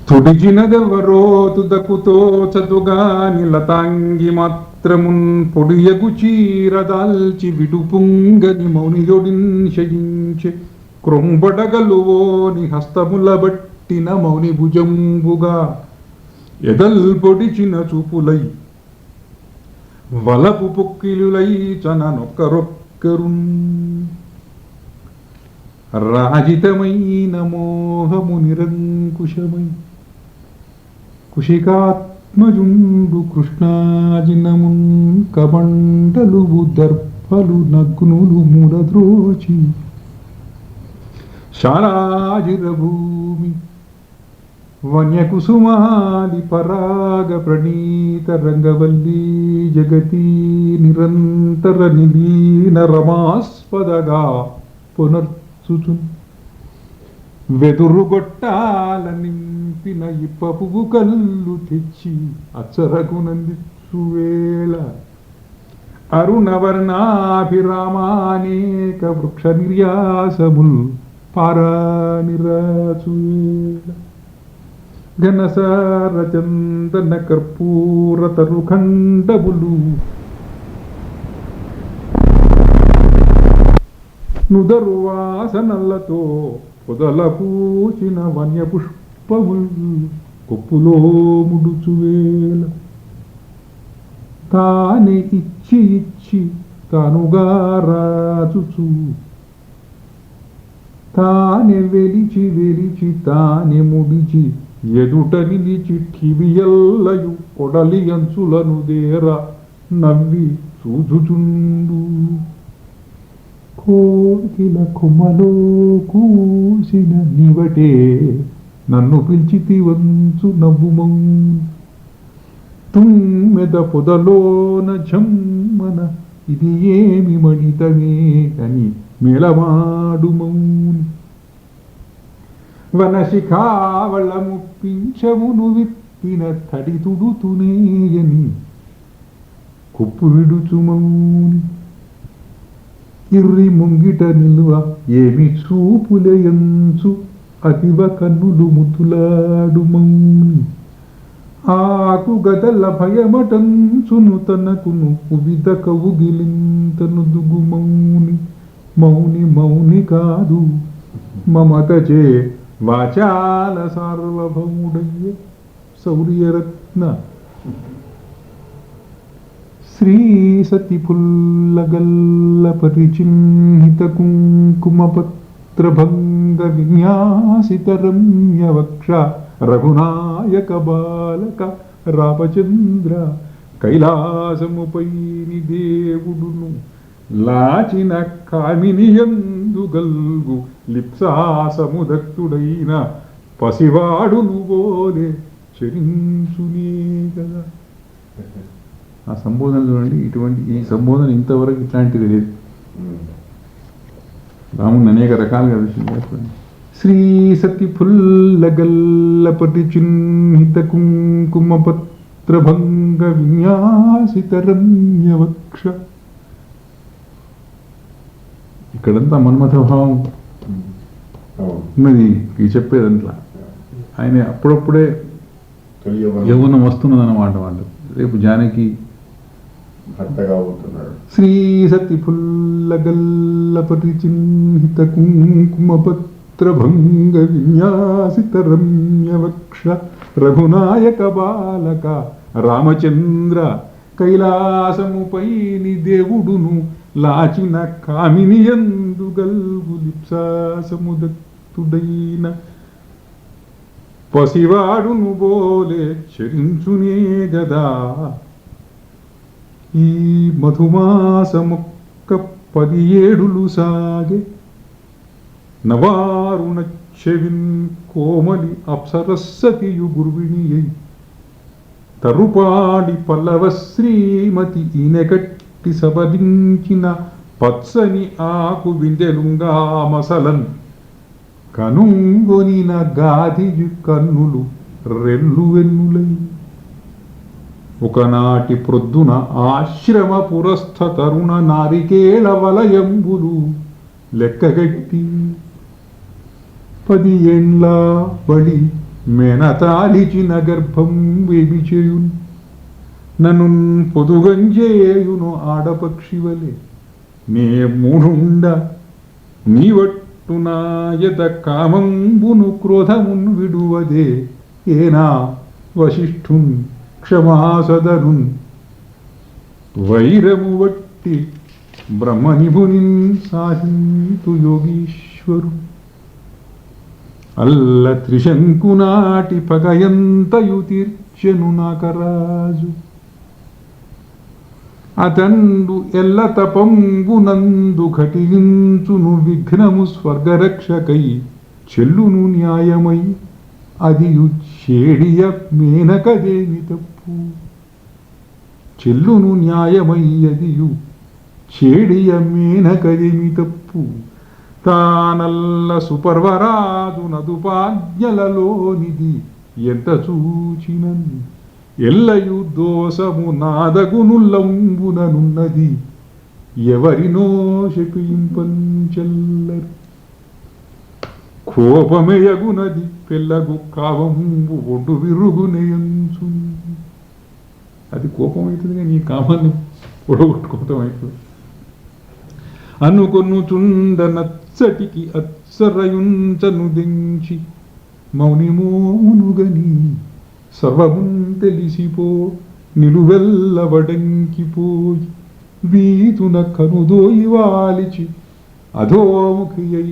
తుడిచినదెవరో తుదకుతో చదుగాని లతాంగి మాత్రమున్ పొడియగు చీరదాల్చి విడుపుంగని మౌనియొడిన్ శయించె క్రొంబడగలువోని హస్తముల బట్టిన మౌని భుజంబుగా ఎదల్ పొడిచిన చూపులై వలపు పొక్కిలులై చననొక్కరొక్కరున్ రాజితమైన మోహము నిరంకుశమై కుశికాత్మజుండు కృష్ణాజినమున్ కమండలువు దర్భలు నగ్నులు మూలద్రోచి శాలాజిరభూమి వన్యకుసుమాలి పరాగ ప్రణీత రంగవల్లీ జగతీ నిరంతర నిలీన రమాస్పదగా పునర్చుచున్ వెదురుగొట్టాల నింపిన ఇప్పపుగు కల్లు తెచ్చి అచ్చరకునందిచువేళ అరుణవర్ణాభిరామానేక వృక్ష నిర్యాసముల్ పారానిరాచువేళ ఘనసార చందన కర్పూర తరుఖండములు నుదరు వాసనలతో పొదల పూచిన వన్య పుష్పములు కొప్పులో ముడుచువేల తానే ఇచ్చి ఇచ్చి తానుగా రాచుచు తానే వెలిచి వెలిచి తానే ముడిచి ఎదుట నిలిచి ఠివియల్లయు కొడలి అంచులను దేర నవ్వి చూచుచుండు కోకిల కొమ్మలో కూసిన నివటే నన్ను పిలిచితి వంచు నవ్వుమౌ తుమ్మెద పొదలోన జమ్మన ఇది ఏమి మణితమే అని మేళమాడు మౌని వనశిఖావళ ముప్పించమును విప్పిన తడి తుడుతునేయని కుప్పు విడుచు మౌని ఇర్రి ముంగిట నిల్వ ఏమి చూపులయంచు అతివ కన్నులు ముతులాడు మౌని ఆకు గదల భయమటంచును తనకును ఉవిద కవుగిలింతను దుగు మౌని మౌని మౌని కాదు మమతచే వాచాల సార్వభౌముడయ్య శౌర్యరత్న శ్రీ సతి పుల్లగల్ల పరిచిహ్నిత కుంకుమపత్రభంగ విన్యాసిత రమ్య వక్ష రఘునాయక బాలక రామచంద్ర కైలాసముపై దేవుడును లాచిన కామినియందు గల్గు లిప్సాసముదక్తుడైన పసివాడును బోలే చరించునే కదా. ఆ సంబోధన చూడండి, ఈ సంబోధన ఇంతవరకు ఇట్లాంటిది లేదు. రాముని అనేక రకాలుగా విషయం చెప్పండి. శ్రీ సతి ఫుల్లగల్ల పరిచిహ్నిత కుంకుమపత్రభంగ విన్యాసిత రమ్య వక్ష. ఇక్కడంతా మన్మథభావం ఉన్నది చెప్పేదంట్లా. ఆయన అప్పుడప్పుడే యవ్వనం వస్తున్నదన్నమాట. వాళ్ళు రేపు జానకి శ్రీ సతి ఫుల్లగల్ల పరిచిహ్నిత కుంకుమపత్రభంగ విన్యాసిత రమ్య వక్ష రఘునాయక బాలక రామచంద్ర కైలాసముపై దేవుడును లాచిన కామినియందు గల్గు లిప్సాసముదక్తుడైన పసివాడును బోలే చరించునే గదా. ఈ మధుమాసమొక్క 17 సాగే నవారుణ చెవిన్ కోమలి అప్సరస్సతియు గుర్విణియై తరుపాడి పల్లవ శ్రీమతి ఈనెకట్టి సబలించిన పచ్చని ఆకు విందెలుంగా మసలన్ కనుంగొనిన గాదియు కన్నులు రెల్లు వెన్నులై ఒకనాటి ప్రొద్దున ఆశ్రమ పురస్థ తరుణ నారికేళ వలయంబులు లెక్కగట్టి 10 ఏండ్ల బడి మేనతాలిచిన గర్భం వేమి చేయున్ నన్ను పొదుగంజేయును ఆడపక్షివలే నే మూఢుండ నీవట్టునాయత కామంబును క్రోధమున్ విడువదే ఏనా వశిష్ఠున్ క్షమాసదనున్ వైరము వట్టి బ్రహ్మనిభునిన్ సాహింతు యోగీశ్వరు అల్ల త్రిశంకునాటి పగయంతయు తీర్చెను నాకరాజు అతండు ఎల్ల తపంబునందు ఘటించును విఘ్నము స్వర్గరక్షకై చెల్లును న్యాయమై అదియు చేడియ మేనకదేమి తప్పు చెల్లును న్యాయమై అదియు చేడియ మేనకదేమి తప్పు తానల్ల సుపర్వరాజు నదుపాజ్ఞలలోనిది ఎంత చూచినన్ ఎల్లయు దోషము నాదగునుల్లంబుననున్నది ఎవరినో శపింపంచెల్లరు కోపమేయగునది పెళ్ళగు కావంబు ఒడ్డు విరుగునేయంచు అది కోపం అవుతుంది కానీ ఈ కామాన్ని పొడగొట్టుకోవటం అవుతుంది అనుకొనుచుండ నచ్చటికి అచ్చరయుంచను దించి మౌనిమోమునుగని సర్వమున్ తెలిసిపో నిలువెల్లవడంకిపోయి వీతున కనుదోయి వాలిచి అధోముఖియై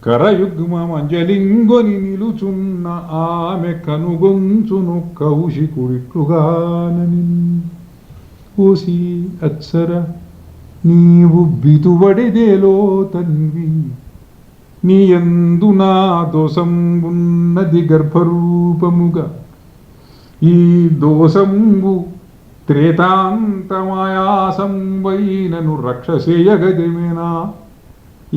కరయుగ్మంజలింగొని నిలుచున్న ఆమె కనుగొంచును కౌశికుడిట్లుగానని ఓసి అచ్చర నీవు బితువడిదేలో తన్వి నీ యందు నా దోషంబున్నది గర్భరూపముగా ఈ దోషంబు త్రేతాంతమాయాసంబైనను రక్షసేయగదిమేనా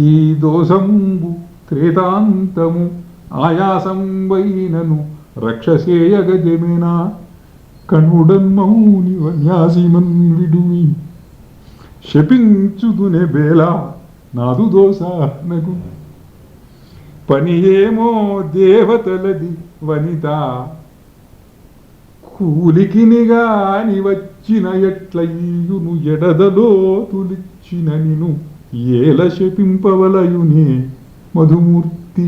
ఈ దోషంబు త్రేతాంతము ఆయాసంబైనను రక్షసేయగదిమేనా కనుడన్మౌని వన్యాసిమన్ విడుమి శపించుదునే బేలా నాదు దోషానగు పని ఏమో దేవతలది వనిత కూలికినిగాని వచ్చిన ఎట్లయ్యును ఎడదలో తులిచ్చిన నిను ఏల శపింపవలయునే మధుమూర్తి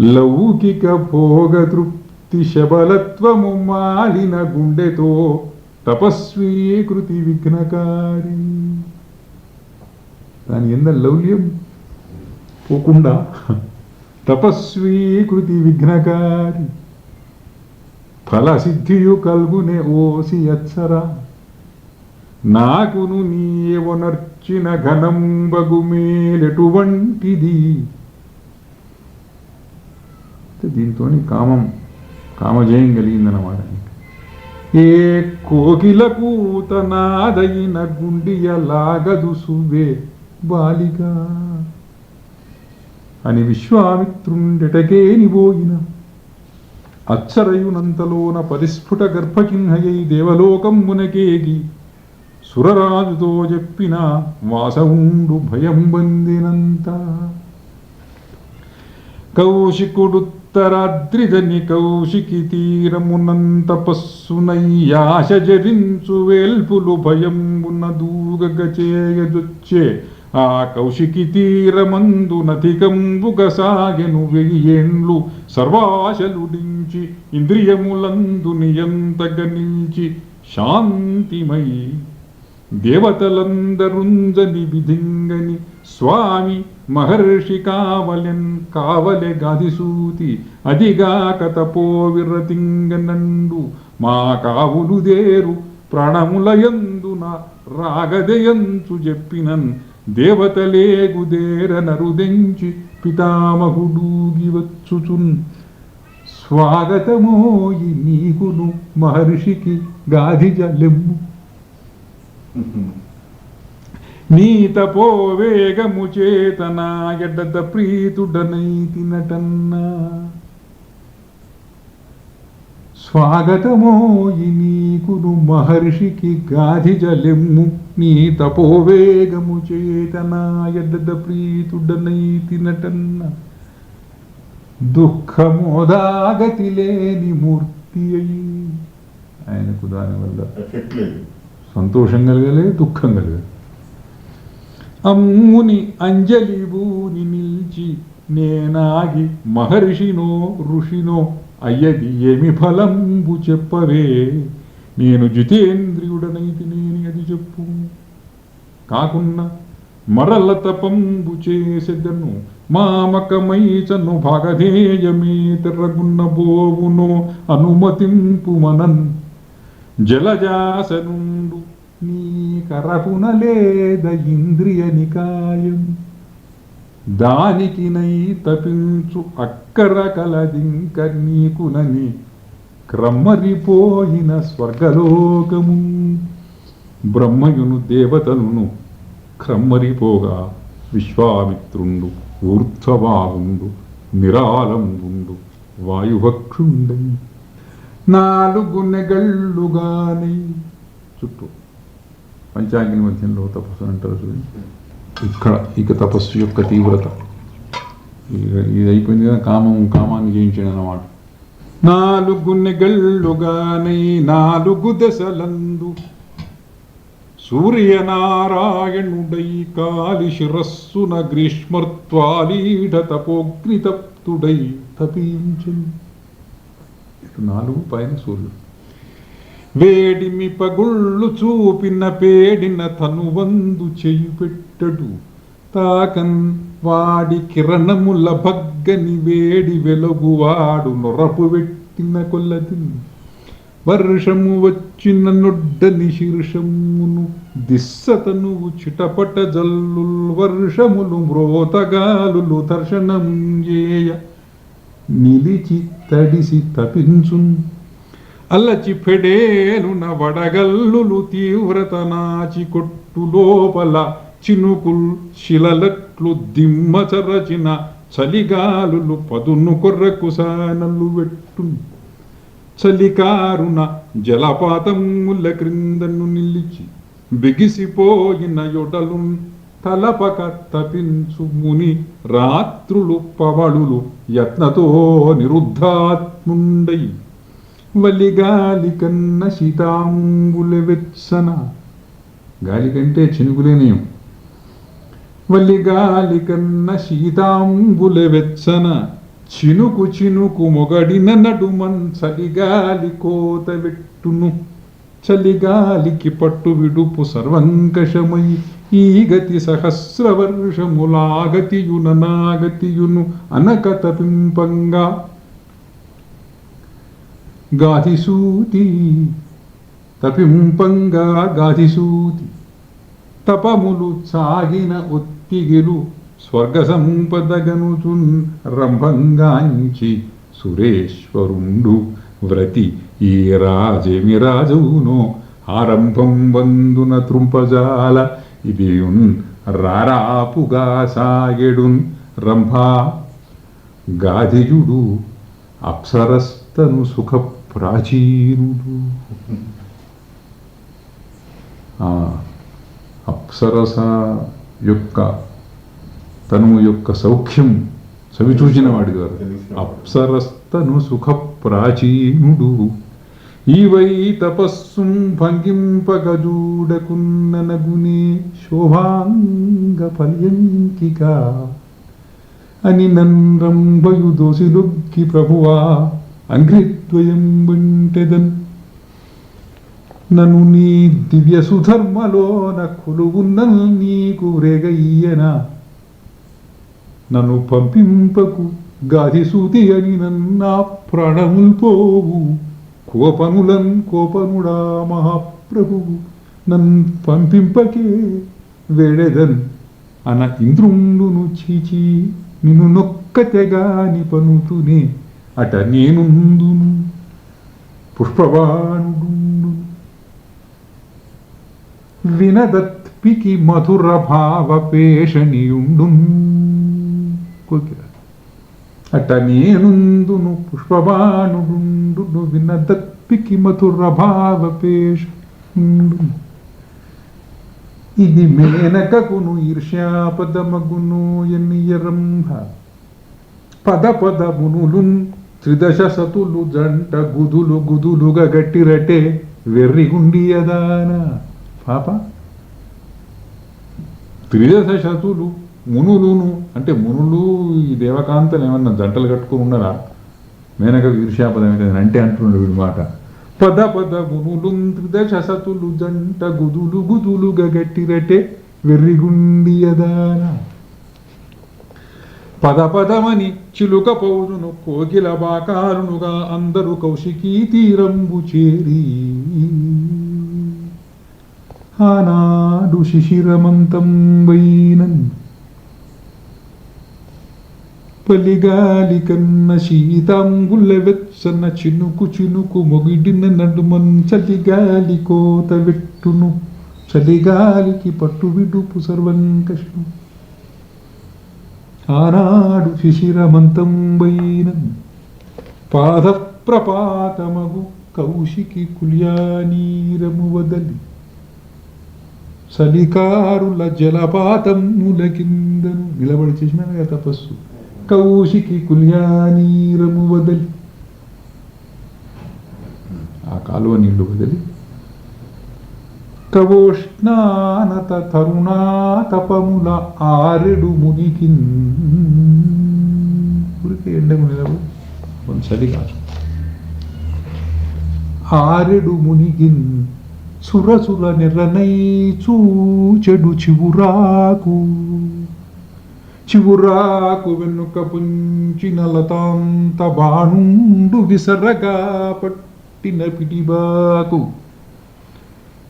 లౌకిక భోగతృప్తి శబలత్వము మాలిన గుండెతో తపస్వీకృతి విఘ్నకారి దాని ఎంద లౌల్యం పోకుండా తపస్వీకృతి విఘ్నకారి ఫలసిద్ధియు కల్గునే ఓసి అచ్చరా నాకును నీవనర్చిన ఘనంబగు మేలెటువంటిది దీంతో కామజయం కలిగిందన్నమాట ఏ కోకిలకు తనాదైన గుండియలాగదు సువే బాలిక అని విశ్వామిత్రుండెటకేనిబోయిన అచ్చరయునంతలోన పరిస్ఫుట గర్భచిహ్నయై దేవలోకంబునకేగి సురరాజుతో చెప్పిన వాసవుండు భయం బందినంత కౌశికుడుత్తరాద్రిజని కౌశికి తీరమునంతపస్సునయ్యాశ జరించు వేల్పులు భయంబున దూగగచేయజొచ్చే ఆ కౌశికి తీరమందు నతికంబుగ సాగెను 1000 ఏండ్లు సర్వాశలుడించి ఇంద్రియములందు నియంతగ నిల్చి శాంతిమై దేవతలందరుంజని విధింగని స్వామి మహర్షి కావలె గాదిసూతి అదిగాక తపోవిరతింగనండు మా కావులుదేరు ప్రాణములయందున రాగదయంచు చెప్పినన్ దేవతలేగుదేర నరుదెంచి పితామహుడూగివచ్చుచున్ స్వాగతమోయి నీకును మహర్షికి గాధిజలెమ్ము నీ తపోవేగము చేతనా ఎడ్డద ప్రీతుడనైతి నటన్నా స్వాగతమోయి నీకును మహర్షికి గాధిజలెమ్ము నీ తపోవేగము చేతనా ఎడ్డద ప్రీతుడనైతి నటన్నా దుఃఖమోదాగతి లేని మూర్తి అయి. ఆయనకు దానివల్ల సంతోషం కలగలే, దుఃఖం కలగలే. అమ్ముని అంజలిబూని నిల్చి నేనాగి మహర్షినో ఋషినో అయ్యది ఏమి ఫలంబు చెప్పవే, నేను జితేంద్రియుడనైతి నేని అది చెప్పు. కాకున్న మరల తపంబు చేసెదను మామకమైచను భాగధేయమే తెర్రగున్న బోవునో అనుమతింపు మనన్. జలజాసనుండు నీ కరపునలేద ఇంద్రియ నికాయం, దానికి నై తపించు అక్కర కలదింక నీకునని క్రమ్మరిపోయిన స్వర్గలోకము. బ్రహ్మయును దేవతలను క్రమ్మరిపోగా విశ్వామిత్రుండు ఊర్ధ్వబాహుండు నిరాళంబుండు వాయుభక్షుండై 4 నెగళ్ళుగానై. చుట్టూ పంచాంగిని మధ్యంలో తపస్సు అంటారు చూడండి. ఇక్కడ ఇక తపస్సు యొక్క తీవ్రత ఇది అయిపోయింది కదా. కామాన్ని జయించాడు అన్నమాట. 4 నెగళ్ళుగానై 4 దశలందు సూర్యనారాయణుడై కాలి శిరస్సున గ్రీష్మర్త్వాలీఢ తపోగ్నితప్తుడై తపించను. 4 పైన సూర్యుడు వేడిమి పగుళ్ళు చూపిన పేడిన తనువందు చేయి పెట్టడు. తాకన్ వాడి కిరణముల భగ్గని వేడి వెలుగువాడు నొరపు పెట్టిన కొల్లది. వర్షము వచ్చిన నొడ్డని శీర్షమును దిస్సతనువు చిటపట జల్లుల్ వర్షములు మ్రోతగాలులు దర్శనం చేయ నిలిచి తడిసి తపించున్. అల్లచి ఫెడేలున వడగల్లులు తీవ్రత నాచి కొట్టు లోపల చినుకుల్ శిలలట్లు దిమ్మచరచిన చలిగాలులు పదును కొర్రకు సానలు వెట్టున్. చలికారున జలపాతముల క్రిందను నిలిచి బిగిసిపోయిన యొడలు తలపక తపించు ముని రాత్రులు పవళులు యత్నతో నిరుద్ధాత్ముండై. వలిగాలి కన్న శీతాంబుల వెచ్చన, గాలి కంటే చినుకులేనయం. వలిగాలి కన్న శీతాంబుల వెచ్చన చినుకు చినుకు మొగడిన నడుమన్ చలిగాలి కోత వెట్టును. చలిగాలికి పట్టు విడుపు సర్వంకషమై ఈ గతి సహస్రవర్షములాగతియున నాగతియును అనక తపింపంగా. గాధిసూతి తపింపంగా గాధిసూతి తపములు సాగిన ఒత్తిగిలు స్వర్గ సంపదగనుచున్ రంభంగాంచి సురేశ్వరుండు వ్రతి ఈ రాజేమి రాజవునో ఆరంభం వందున త్రుంపజాల. ఇదియున్ రారాపుగా సాగెడున్ రంభా గాధియుడు అప్సరస్తను సుఖ ప్రాచీనుడు. అప్సరస యొక్క తనువు యొక్క సౌఖ్యం సవిచూచిన వాడి గారు. అప్సరస్తను సుఖ ప్రాచీనుడు ఈవై తపస్సుం భంగింపగజూడకున్ననగునే శోభాంగ పర్యంకిక అని నన్రంబయు దోసిలొగ్గి ప్రభువా అంఘ్రిద్వయం వింటెదన్. నను నీ దివ్య సుధర్మలోన కొలువున్న నీకు రేగయ్యనా. నన్ను పంపింపకు గాధిసూతి అని నన్నా ప్రాణముల్ పోవు. కోపనులన్ కోపనుడా మహాప్రభువు నన్ పంపింపకే వేడెదన్ అన ఇంద్రుండును చీచి నిన్ను నొక్కతెగాని పనుతునే అట నేనుందును పుష్పవాణుడు. వినదత్పికి మధుర భావ పేషణియుండు కోకిల అట నేనుందును పుష్పవాణుడు. వినదత్పికి మధుర భావ పేషణుండు. ఇది మేనకకును ఈర్ష్యాపదమగును ఎన్నియరంభ పద పద మునులున్ త్రిదశ సతులు జంట గుదులు గుదులుగా గట్టిరటే వెర్రిగుండియదాన పాప. త్రిదశ శతులు మునులును అంటే మునులు ఈ దేవకాంతలు ఏమన్నా జంటలు కట్టుకుని ఉన్నారా? మేనక ఈర్ష్యాపదం అంటే అంటున్నాడు వీడి మాట. పద పద మునులు త్రిదశ సతులు జంట గుదులు గుదులుగా గట్టిరటే వెర్రిగుండియదాన. పద పదమని చిలుక పౌరును కోకిల బాకారునుగా అందరూ కౌశికీ తీరంబు చేరి ఆనాడు శిశిరమంతం వైనన్ పలిగాలి కన్న శీతాంగుల వెచ్చన చినుకు చినుకు మొగిడిన నడుమన్ చలిగాలి కోత వెట్టును చలిగాలికి పట్టు విడుపు సర్వం కృష్ణు. ఆనాడు శిశిరమంతం వైనన్ పాద ప్రపాతమగు కౌశికి కుల్యానీరము వదలి చలికారుల జలపాతముల కిందను నిలబడి చేసిన తపస్సు. కౌశికి కుల్యానీరము వదలి ఆ కాలువ నీళ్లు వదలి కవోష్ణానత తరుణాతపముల ఆరెడు మునికిన్ ఊరికే ఎండకు నిలబడి చలి కాదు. ఆరెడు మునిగిన్ సురసుర నిరనై చూచెడు చివురాకు చివురాకు వెనుక పుంచిన లతాంత బాణుండు విసరగా పట్టిన పిడిబాకు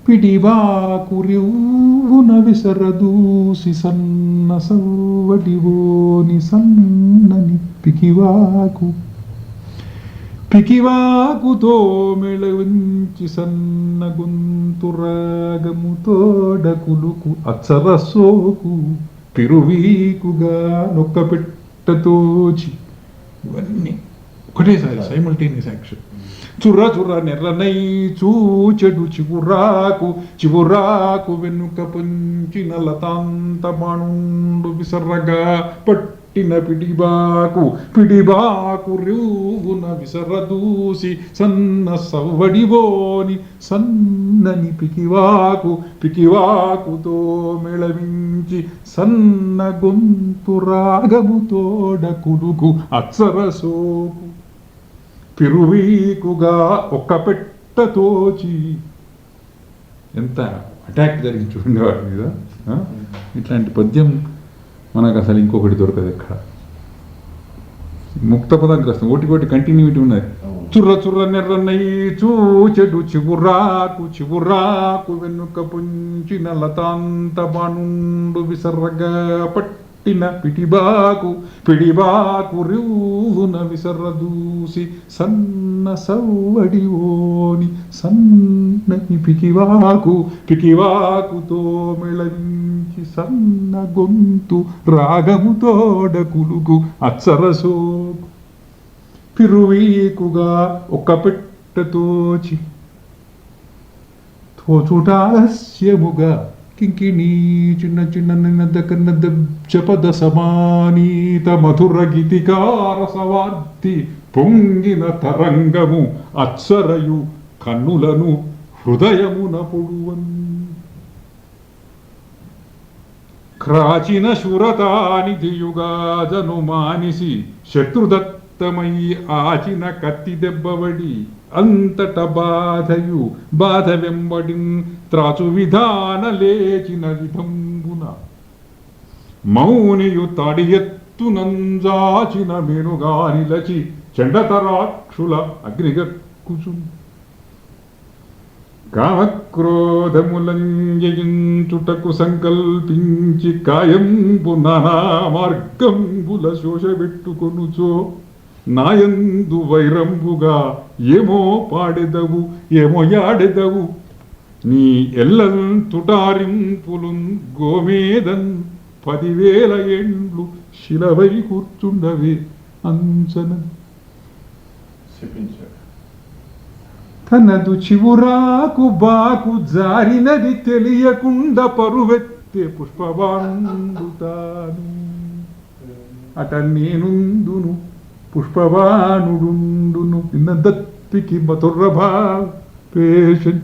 పిడిబాకు రివ్వున విసరదూసి సన్న సవ్వడివోని సన్నని పికివాకు పికివాకుతో మెళవించి సన్న గొంతు రాగముతోడకులుకు అచ్చరసోకు పిరువీకుగా నొక్క పెట్టతోచి. ఇవన్నీ ఒకటేసారి సైమల్టేనియస్ యాక్షన్. చుర్ర చుర్ర నెర్రనై చూచెడు చివురాకు చివురాకు వెనుక పొంచిన లతాంత బాణుండు విసర్రగా పట్టిన పిడిబాకు పిడిబాకు రివ్వున విసరదూసి సన్న సవ్వడివోని సన్నని పికివాకు పికివాకుతో మెళవించి సన్న గొంతు రాగముతోడ కుడుకు అచ్చరసోకు పిరువీకుగా ఒక్క పెట్టతోచి. ఎంత అటాక్ జరిగి చూడండి వాటి మీద. ఇట్లాంటి పద్యం మనకు అసలు ఇంకొకటి దొరకదు ఎక్కడ. ముక్త పదగ్రస్తం ఒకటి కంటిన్యూటీ ఉన్నది. చుర్ర చుర్ర నెర్రనై చూచెడు చివురాకు చివురాకు వెనుక పుంచిన లతాంత బాణుండు విసర్రగా పట్టిన పిడిబాకు పిడిబాకు రివ్వున విసరదూసి సన్న సవ్వడివోని సన్నని పికివాకు పికివాకుతో మెళవించి సన్న గొంతు రాగముతోడ కులుకు అచ్చరసోకు పిరువీకుగా ఒక్క పెట్టతోచి తోచుటాలస్యముగా కింకిణీ చిన్న చిన్న నిన్నద కన్నద జపద సమానీత మధుర గీతికారసవార్తి పొంగిన తరంగము అచ్చరయు కన్నులను హృదయమున పొడువన్. క్రాచిన శూరతానిధియుగాజను మానిసి శత్రుదత్తమై ఆచిన కత్తి దెబ్బవడి అంతట బాధయు బాధ వెంబడిన్ త్రాచు విధాన లేచిన విధంబున మౌనియు తాడి ఎత్తునంజాచిన మెనుగా నిలచి చండతరాక్షుల అగ్నిగక్కుచు కామక్రోధములంజయించుటకు సంకల్పించి కాయంబు నానా మార్గంబుల శోషబెట్టుకొనుచో నాయందు వైరంబుగా ఏమో పాడెదవు ఏమో యాడెదవు నీ ఎల్లన్ తుటారింపులున్ గోమేదన్ 10,000 ఏండ్లు శిలవై కూర్చుండవే అంచన. తనదు చివురాకు బాకు జారినది తెలియకుండా పరువెత్తే పుష్పబాండుతాను. అట నేనుందును పుష్పవానుడుండును ఇన్నదత్తికి మధురభా పేషన్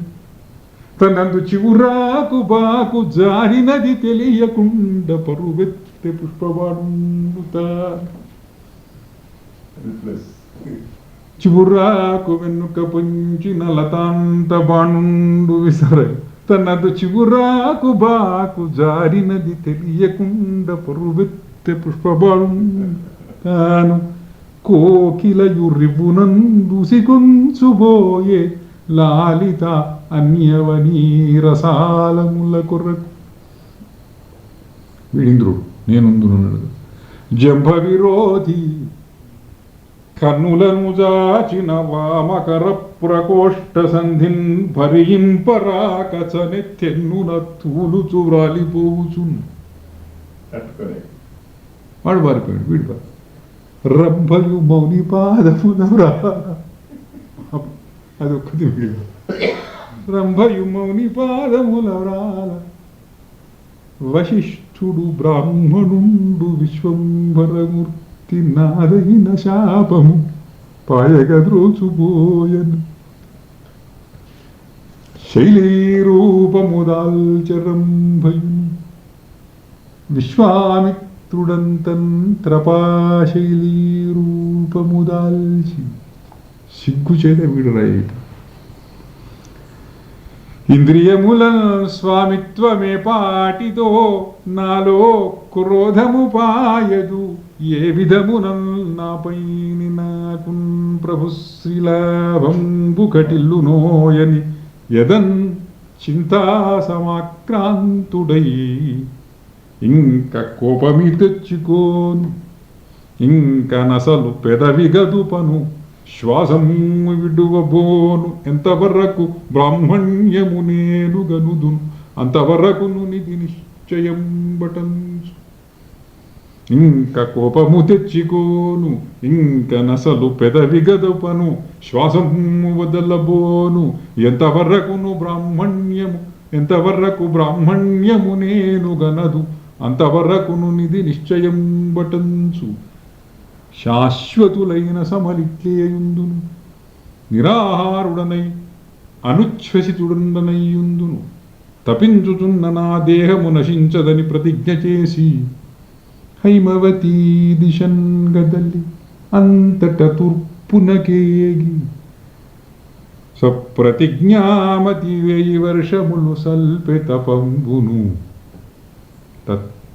తనందు చివురాకు బాకు జారినది తెలియకుండా పరువెత్తే పుష్పవానుత చివురాకు వెనుక పొంచిన లతాంత బాణుండు విసరై తనదు చివురాకు బాకు జారినది తెలియకుండా పరువెత్తే పుష్పబాణును కోకిలయు రివునందుసికొంచుబోయే లాలిత అన్యవనీ రసాలముల కొరకు వీడింద్రుడు నేనుందునున్నాడు జంభ విరోధి కర్ణులను జాచిన వామకర ప్రకోష్ఠ సంధిన్ భరింపరాకచనె తెన్నున తూలుచు వ్రాలిపోవుచున్ వాడు పారిపోయాడు వీడు పారి రంభయు మౌని పాదమునరా అది ఒక్కటి వీడు రంభయు మౌని పాదములరాల వశిష్ఠుడు బ్రాహ్మణుండు విశ్వంభరమూర్తి నాదైన శాపము పాయగద్రోచుబోయను శైలీరూపముదాల్చరంభయు విశ్వామిత్రుడంతంత్రపాశైలీరూపముదాల్చి సిగ్గుచేత వీడు రైట ఇంద్రియముల స్వామిత్వమే పాటితో నాలో క్రోధము పాయదు ఏ విధమునల్ నాపై నాకున్ ప్రభుశ్రీలాభంబు కటిల్లునోయని యదన్ చింతా సమాక్రాంతుడై ఇంక కోపమి తెచ్చుకోను ఇంక నసలు పెదవి గదుపను శ్వాసము విడువబోను ఎంతవరకు బ్రాహ్మణ్యము నేను గనుదును అంతవరకును నిధి నిశ్చయం బటంచు ఇంక కోపము తెచ్చుకోను ఇంక నసలు పెదవి గదుపను శ్వాసము వదలబోను ఎంతవరకు బ్రాహ్మణ్యము నేను గనదు అంతవరకును నిధి నిశ్చయం బటంచు శాశ్వతులైన సమలిట్లేయుందును నిరాహారుడనై అనుచ్ఛ్వసితుడనయ్యుందును తపించుచున్న నా దేహము నశించదని ప్రతిజ్ఞ చేసి హైమవతీ దిశన్ గదలి అంతట తూర్పునకేగి సప్రతిజ్ఞామతి 1000 వర్షములు సల్పె తపంబును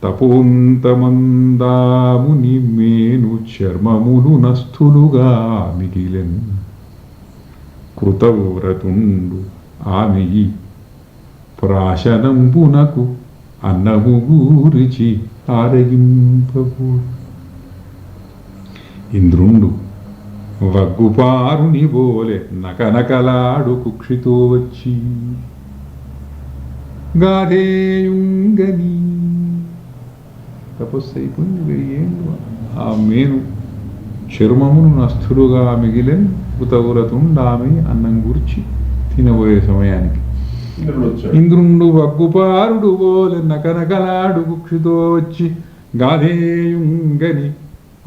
తపోంతమందాముని మేను చర్మములు నస్థులుగా మిగిలెన్ కృతవ్రతుండు ఆమెయి ప్రాశనంబునకు అన్నము గూరిచి ఆరగింపబు ఇంద్రుండు వగ్గుపారుని బోలె నకనకలాడు కుక్షితో వచ్చి గాధేయుంగని తపస్సు అయిపోయింది 1000 ఏళ్ళు ఆ మేను చర్మమును నస్థులుగా మిగిలెన్ కృతవ్రతుండామె అన్నం గురించి తినబోయే సమయానికి ఇంద్రుండు వగ్గుపారుడు బోలె నకనకలాడు కుక్షితో వచ్చి గాధేయుంగని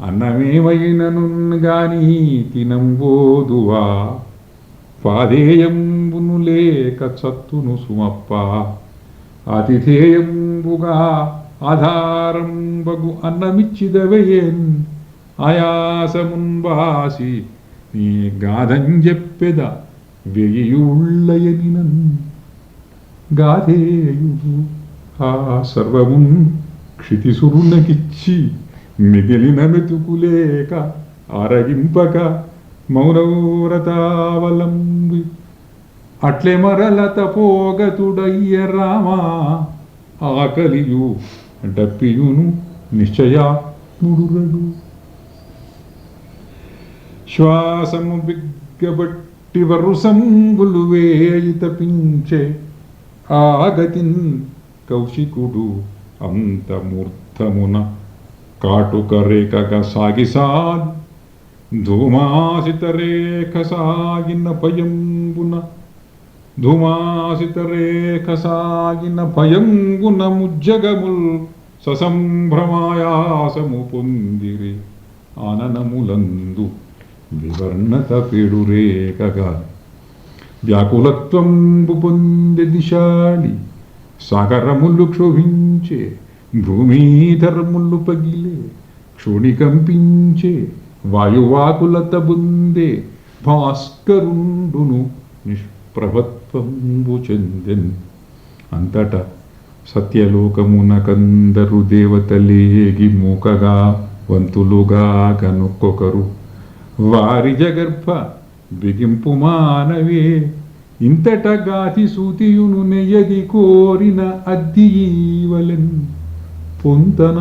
అన్నమేమైనను గాని తినంబోదువా పాదేయంబును లేక చత్తును సుమప్ప ఆతిథేయంబుగా ఆధారంబగు అన్నమిచ్చిదవయేన్ ఆయాసమున్బాసి నీ గాధం చెప్పెద 1000 ఉళ్ళయనినన్ గాధేయు ఆ సర్వమున్ క్షితిసురునకిచ్చి మిగిలిన మెతుకులేక ఆరగింపక మౌనవ్రతావలంబి అట్లే మరల తపోగతుడయ్య రామా ఆకలియు డప్పియును నిశ్చయాత్ముడురడు శ్వాసము బిగ్గబట్టి వరుసంబులు వేయి తపించే ఆగతిన్ కౌశికుడు అంత మూర్ధమున కాటుక రేఖగా సాగి ధూమాసిత రేఖ సాగిన భయంబున ముజ్జగముల్ ససంభ్రమాయాసము పొందిరి ఆననములందు వివర్ణత పెడురేకగా వ్యాకులత్వంబు పొందె దిశాళి సాగరములు క్షోభించే భూమీధర్ములు పగిలే క్షోణికంపించే వాయువాకులత బుందే భాస్కరుండును నిష్ప్రభత్వంబు చెందెన్ అంతట సత్యలోకమున కందరు దేవతలేగి మూకగా వంతులుగా కనుక్కొకరు వారి జగర్భ బిగింపు మానవే ఇంతట గాతి సూతియును నెయ్యది కోరిన అద్దివలెన్ పొంతన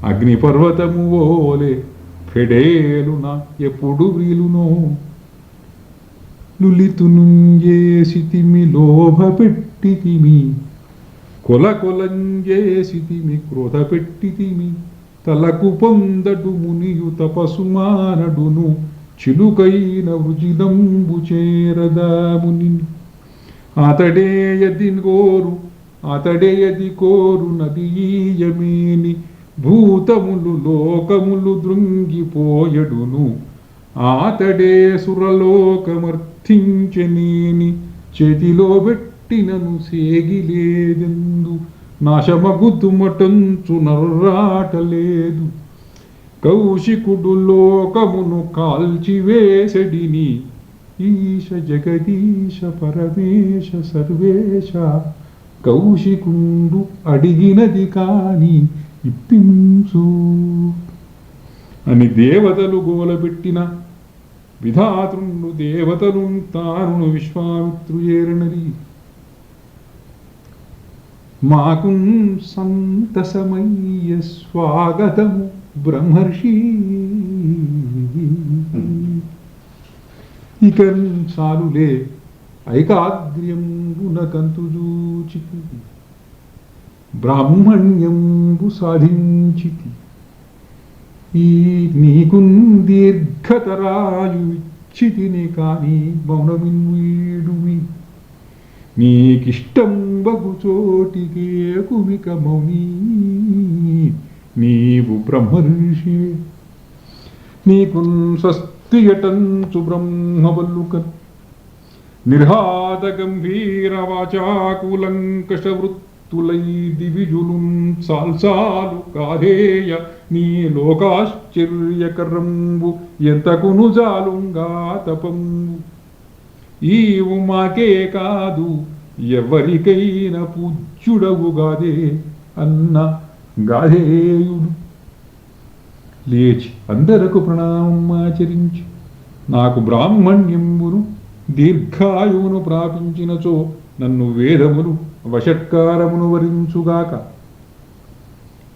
అగ్నిపర్వతము ఓలే ఫెడేలున ఎప్పుడు వీలునో లులితునుంజేసితిమి లోభ పెట్టితిమి కొలంజేసితిమి క్రోధ పెట్టితిమి తలకు పొందడు మునియు తపసుమానడును చిలుకైన వృజిదంబు చేరదాముని అతడేయది కోరు నదీయమేని భూతములు లోకములు దృంగిపోయడును ఆతడే సురలోకమర్థించనేని చేతిలో పెట్టినను సేగిలేదెందు నాశమగుతుమటంచు నర్రాటలేదు కౌశికుడు లోకమును కాల్చివేసడిని ఈశ జగదీశ పరమేశ సర్వేశ కౌశికుండు అడిగినది కాని ఇప్పించు అని దేవతలు గోలబెట్టిన విధాతృండు దేవతలు తాను విశ్వామిత్రుయేరనరి మాకు సంతసమయ్య స్వాగతము బ్రహ్మర్షి ఇక చాలులే ఐకాగ్ర్యంబున కంతుజూచితి బ్రాహ్మణ్యంబు సాధించితి ఈ నీకు దీర్ఘతరాయుచ్చితిని కాని మౌనమిన్వీడువి నీకిష్టం బగు చోటికే కుమిక మౌని నీవు బ్రహ్మర్షి నీకు స్వస్తియటంచు బ్రహ్మవల్లుకన్ నిర్హాద గంభీర వాచాకులంకష వృత్తులై దివిజులు సాల్సాలు కాధేయ నీ లోకాశ్చర్యకరంబు ఎంతకును జాలుంగా తపంబు ఈవు మాకే కాదు ఎవరికైనా పూజ్యుడవుగాదే అన్న గాధేయుడు లేచి అందరకు ప్రణామం ఆచరించి నాకు బ్రాహ్మణ్యంబును దీర్ఘాయువును ప్రాపించినచో నన్ను వేదములు వషట్కారమును వరించుగాక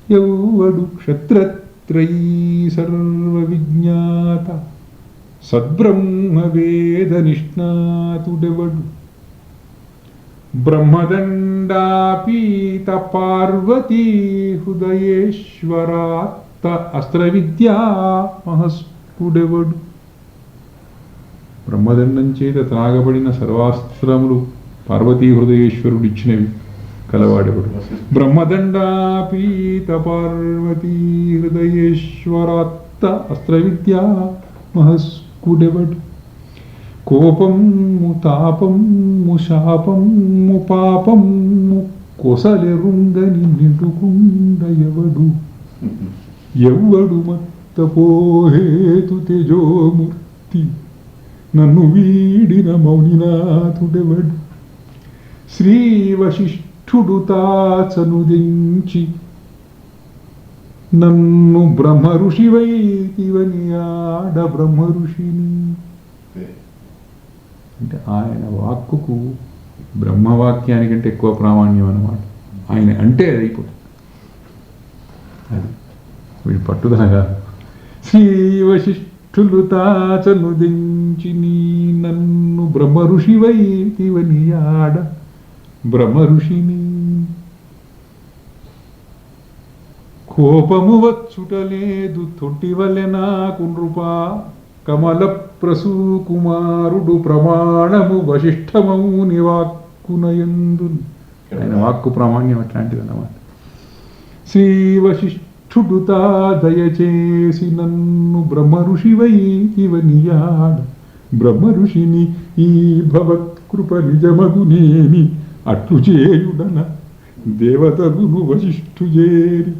యౌవడు క్షత్రత్రయీ సర్వవిజ్ఞాత సద్బ్రహ్మవేద నిష్ణాతుడెవడు బ్రహ్మదండాపీత పార్వతీ హృదయేశ్వరాత్త అస్త్రవిద్యా మహస్కుడెవడు బ్రహ్మదండం చేత త్రాగబడిన సర్వాస్త్రములు పార్వతీ హృదయేశ్వరుడిచ్చినవి కలవాడెవడు బ్రహ్మదండాపీత పార్వతీ హృదయేశ్వరాత్త అస్త్రవిద్యా మహస్కుడెవడు కోపము తాపము శాపము పాపము కొసలెరుంగని నిండుకుండ ఎవడు మత్తపోహేతు తేజోమూర్తి నన్ను వీడిన మౌనినాథుడెవడు శ్రీ వశిష్ఠుడు తాచనుదించి నన్ను బ్రహ్మ ఋషివైతివని ఆడ బ్రహ్మ ఋషిని అంటే ఆయన వాక్కుకు బ్రహ్మవాక్యానికంటే ఎక్కువ ప్రామాణ్యం అన్నమాట ఆయన అంటే అది అయిపోతుంది అది వీడి పట్టుదలగా శ్రీ వశిష్ఠులు తాచను దించి నీ నన్ను బ్రహ్మ ఋషివైతివని ఆడ బ్రహ్మ ఋషిని కోపము వచ్చుటలేదు తొట్టివలె నాకు నృపా కమల ప్రసూకుమారుడు ప్రమాణము వశిష్ఠమౌని వాక్కునయందు ఆయన వాక్కు ప్రామాణ్యం అట్లాంటిది అన్నమాట శ్రీ వశిష్ఠుడుతా దయచేసి నన్ను బ్రహ్మ ఋషివై ఇవనియాడ. బ్రహ్మ ఋషిని ఈ భవత్కృప నిజమగునేమి అట్లు చేయుడన దేవతగును వశిష్ఠుజేరి.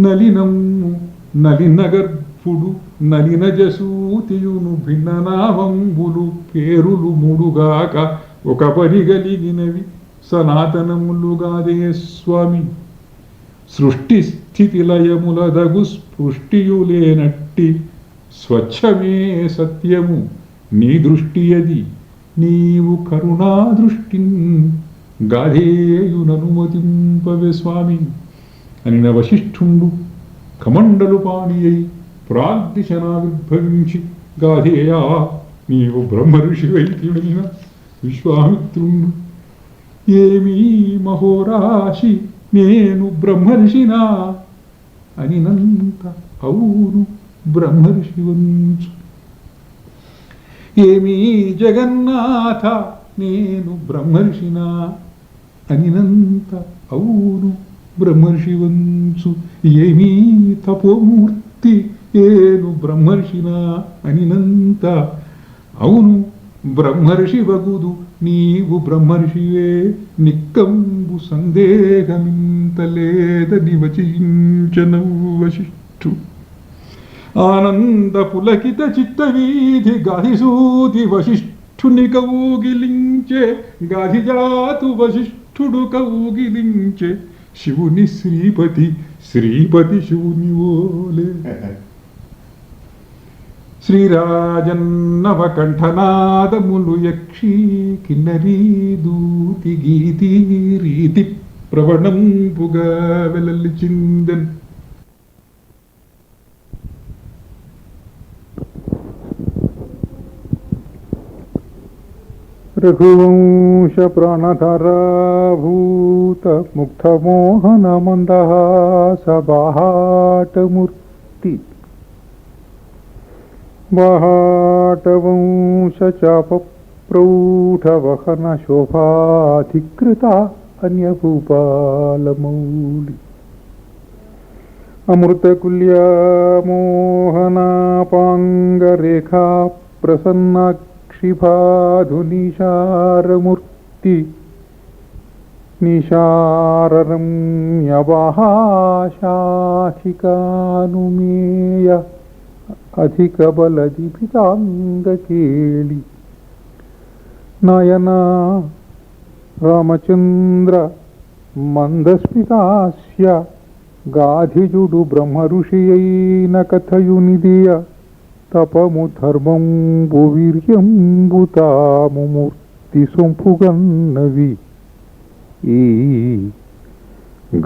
నలినమ్ము నలినగర్భుడు నలిన జసూతియును భిన్ననామంబులు పేరులు మూడుగాక ఒక పరిగలిగినవి సనాతనములుగాదే స్వామి. సృష్టి స్థితి లయములదగు స్పృష్టియులేనట్టి స్వచ్ఛమే సత్యము నీ దృష్టి అది. నీవు కరుణా దృష్టిన్ గాధేయుననుమతింపవే స్వామి అని వశిష్ఠుండు కమండలు పాణి అయి ప్రాగ్దిశనావిర్భవించి గాధేయా నీవు బ్రహ్మ ఋషివైతివైన విశ్వామిత్రుండు. ఏమీ మహోరాశి నేను బ్రహ్మర్షినా అనినంత అవును బ్రహ్మర్షివంచు. ఏమీ జగన్నాథ నేను బ్రహ్మర్షినా అనినంత అవును బ్రహ్మర్షివంచు. ఏమీ తపోమూర్తి ఏను బ్రహ్మర్షినా అనినంత అవును బ్రహ్మర్షివగుదు నీవు బ్రహ్మర్షివే. నిక్కంబు సందేహమింత లేదని వచించనవు వశిష్ఠు. ఆనంద పులకిత చిత్తవీధి గాధిసూతి వశిష్ఠుని కౌగిలించే. గాధిజాతు వశిష్ఠుడు కౌగిలించే. శివుని శ్రీపతి శ్రీపతి శివుని ఓలే. శ్రీరాజన్నవ కంఠనాదములు యక్షీ కిన్నరీ దూతి గీతి రీతి ప్రవణంపుగా వెలలిచిందన్. రఘువంశ ప్రాణధరాభూత ముగ్ధమోహన మందహాస బాహాటమూర్తి. బాహాటవంశ చాప ప్రౌఢవహన శోభాధికృత అన్యభూపాలమౌళి. అమృతకుల్యమోహనాపాంగరేఖా ప్రసన్నాక్షిభాధునిశారమూర్తి. నిశారరమ్యవాహాశాఖికానుమేయ అధిక బలదిపితాంగకేళి. నయనా రామచంద్ర మందస్మితాస్య గాధిజుడు బ్రహ్మ ఋషి అయిన కథయునిదియ. తపము ధర్మంబు వీర్యంబు తాము మూర్తి సొంపుగన్నవి ఈ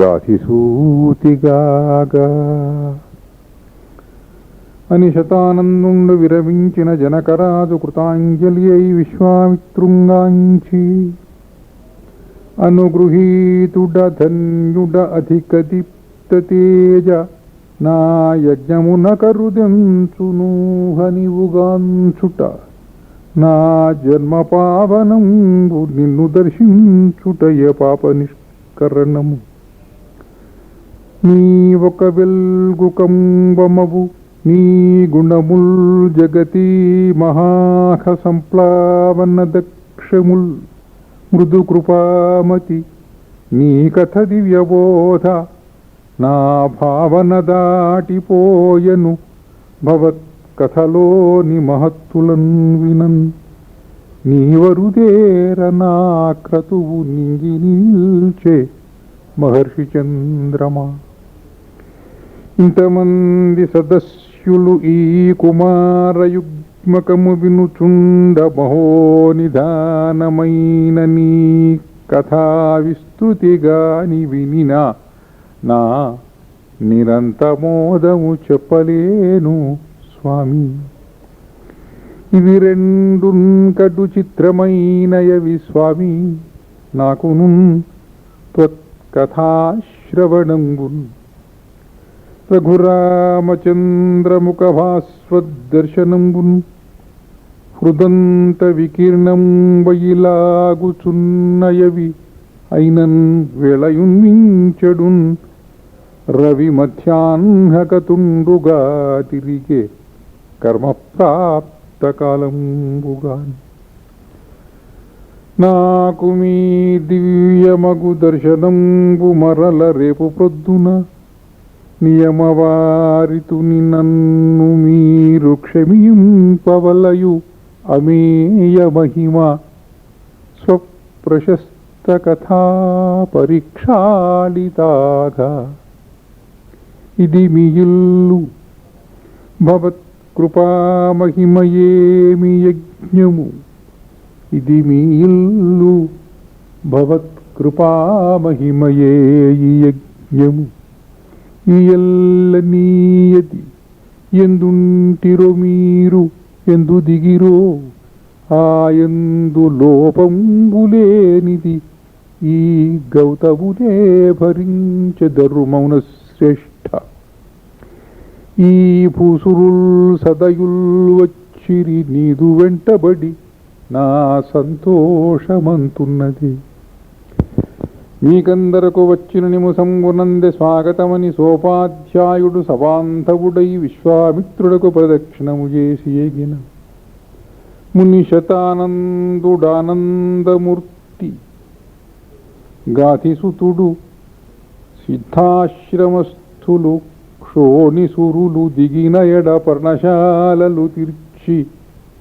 గాధిసూతిగాగా అని శతానందుండు విరమించిన జనకరాజు కృతాంజలి అయి విశ్వామిత్రుంగాంచి. అనుగృహీతుడ ధన్యుడ అధిక దీప్త తేజ నా యజ్ఞమున కరుదెంచును హనివుగాంచుట. నా జన్మ పావనంబు నిన్ను దర్శించుటయ పాప నిష్కరణము. నీ ఒక వెల్గు కంబమవు నీ గుణముల్ జగతి మహాఖ సంప్లావన దక్షముల్ మృదు కృపామతి. నీ కథ దివ్యబోధ నా భావన దాటిపోయను భవత్ కథలోని మహత్తులన్ వినన్. నీవరుదేర నా క్రతువు నింగి నిల్చే మహర్షి చంద్రమా. ఇంతమంది సదస్యులు ఈ కుమారయుగ్మకము వినుచుండ మహోనిధానమైన నీ కథా విస్తృతిగాని వినినా నా నిరంతమోదము చెప్పలేను స్వామి. ఇవి రెండున్ కడు చిత్రమైనయవి స్వామి నాకును త్వత్కథాశ్రవణంబున్. రఘురామచంద్రముఖ భాస్వద్దర్శనంబున్ హృదంత వికీర్ణం వయిలాగుచున్నయవి అయినన్ వెళయున్మించడున్ రవి మధ్యాహ్నకతుండుగా తిరిగే కర్మప్రాప్త కాలంబుగా నాకు మీ దివ్యమగు దర్శనంబు మరల రేపు ప్రొద్దున నియమవారితుని నన్ను మీరు క్షమింపవలయు అమేయ మహిమ స్వప్రశస్త కథా పరీక్షాళితాగా ఇది మీ ఇల్లు భవత్కృపామహిమయేమి యజ్ఞము ఇది మీ ఇల్లు భవత్కృపామహిమయే ఈ యజ్ఞము ఈ ఎల్ల నీయతి ఎందుంటిరో మీరు ఎందు దిగిరో ఆ ఎందు లోపంబులేనిది ఈ గౌతమునే భరించెదరు మౌన శ్రేష్ఠ ఈ భూసురుల్ సదయుల్ వచ్చిరి నీదు వెంటబడి నా సంతోషమంతున్నది మీకందరకు వచ్చిన నిముసంబునందె స్వాగతమని సోపాధ్యాయుడు సవాంధవుడై విశ్వామిత్రుడకు ప్రదక్షిణము చేసి ఎగిన ముని శతానందుడానందమూర్తి గాతిసుతుడు సిద్ధాశ్రమస్థులు క్షోణిసురులు దిగిన ఎడ పర్ణశాలలు తీర్చి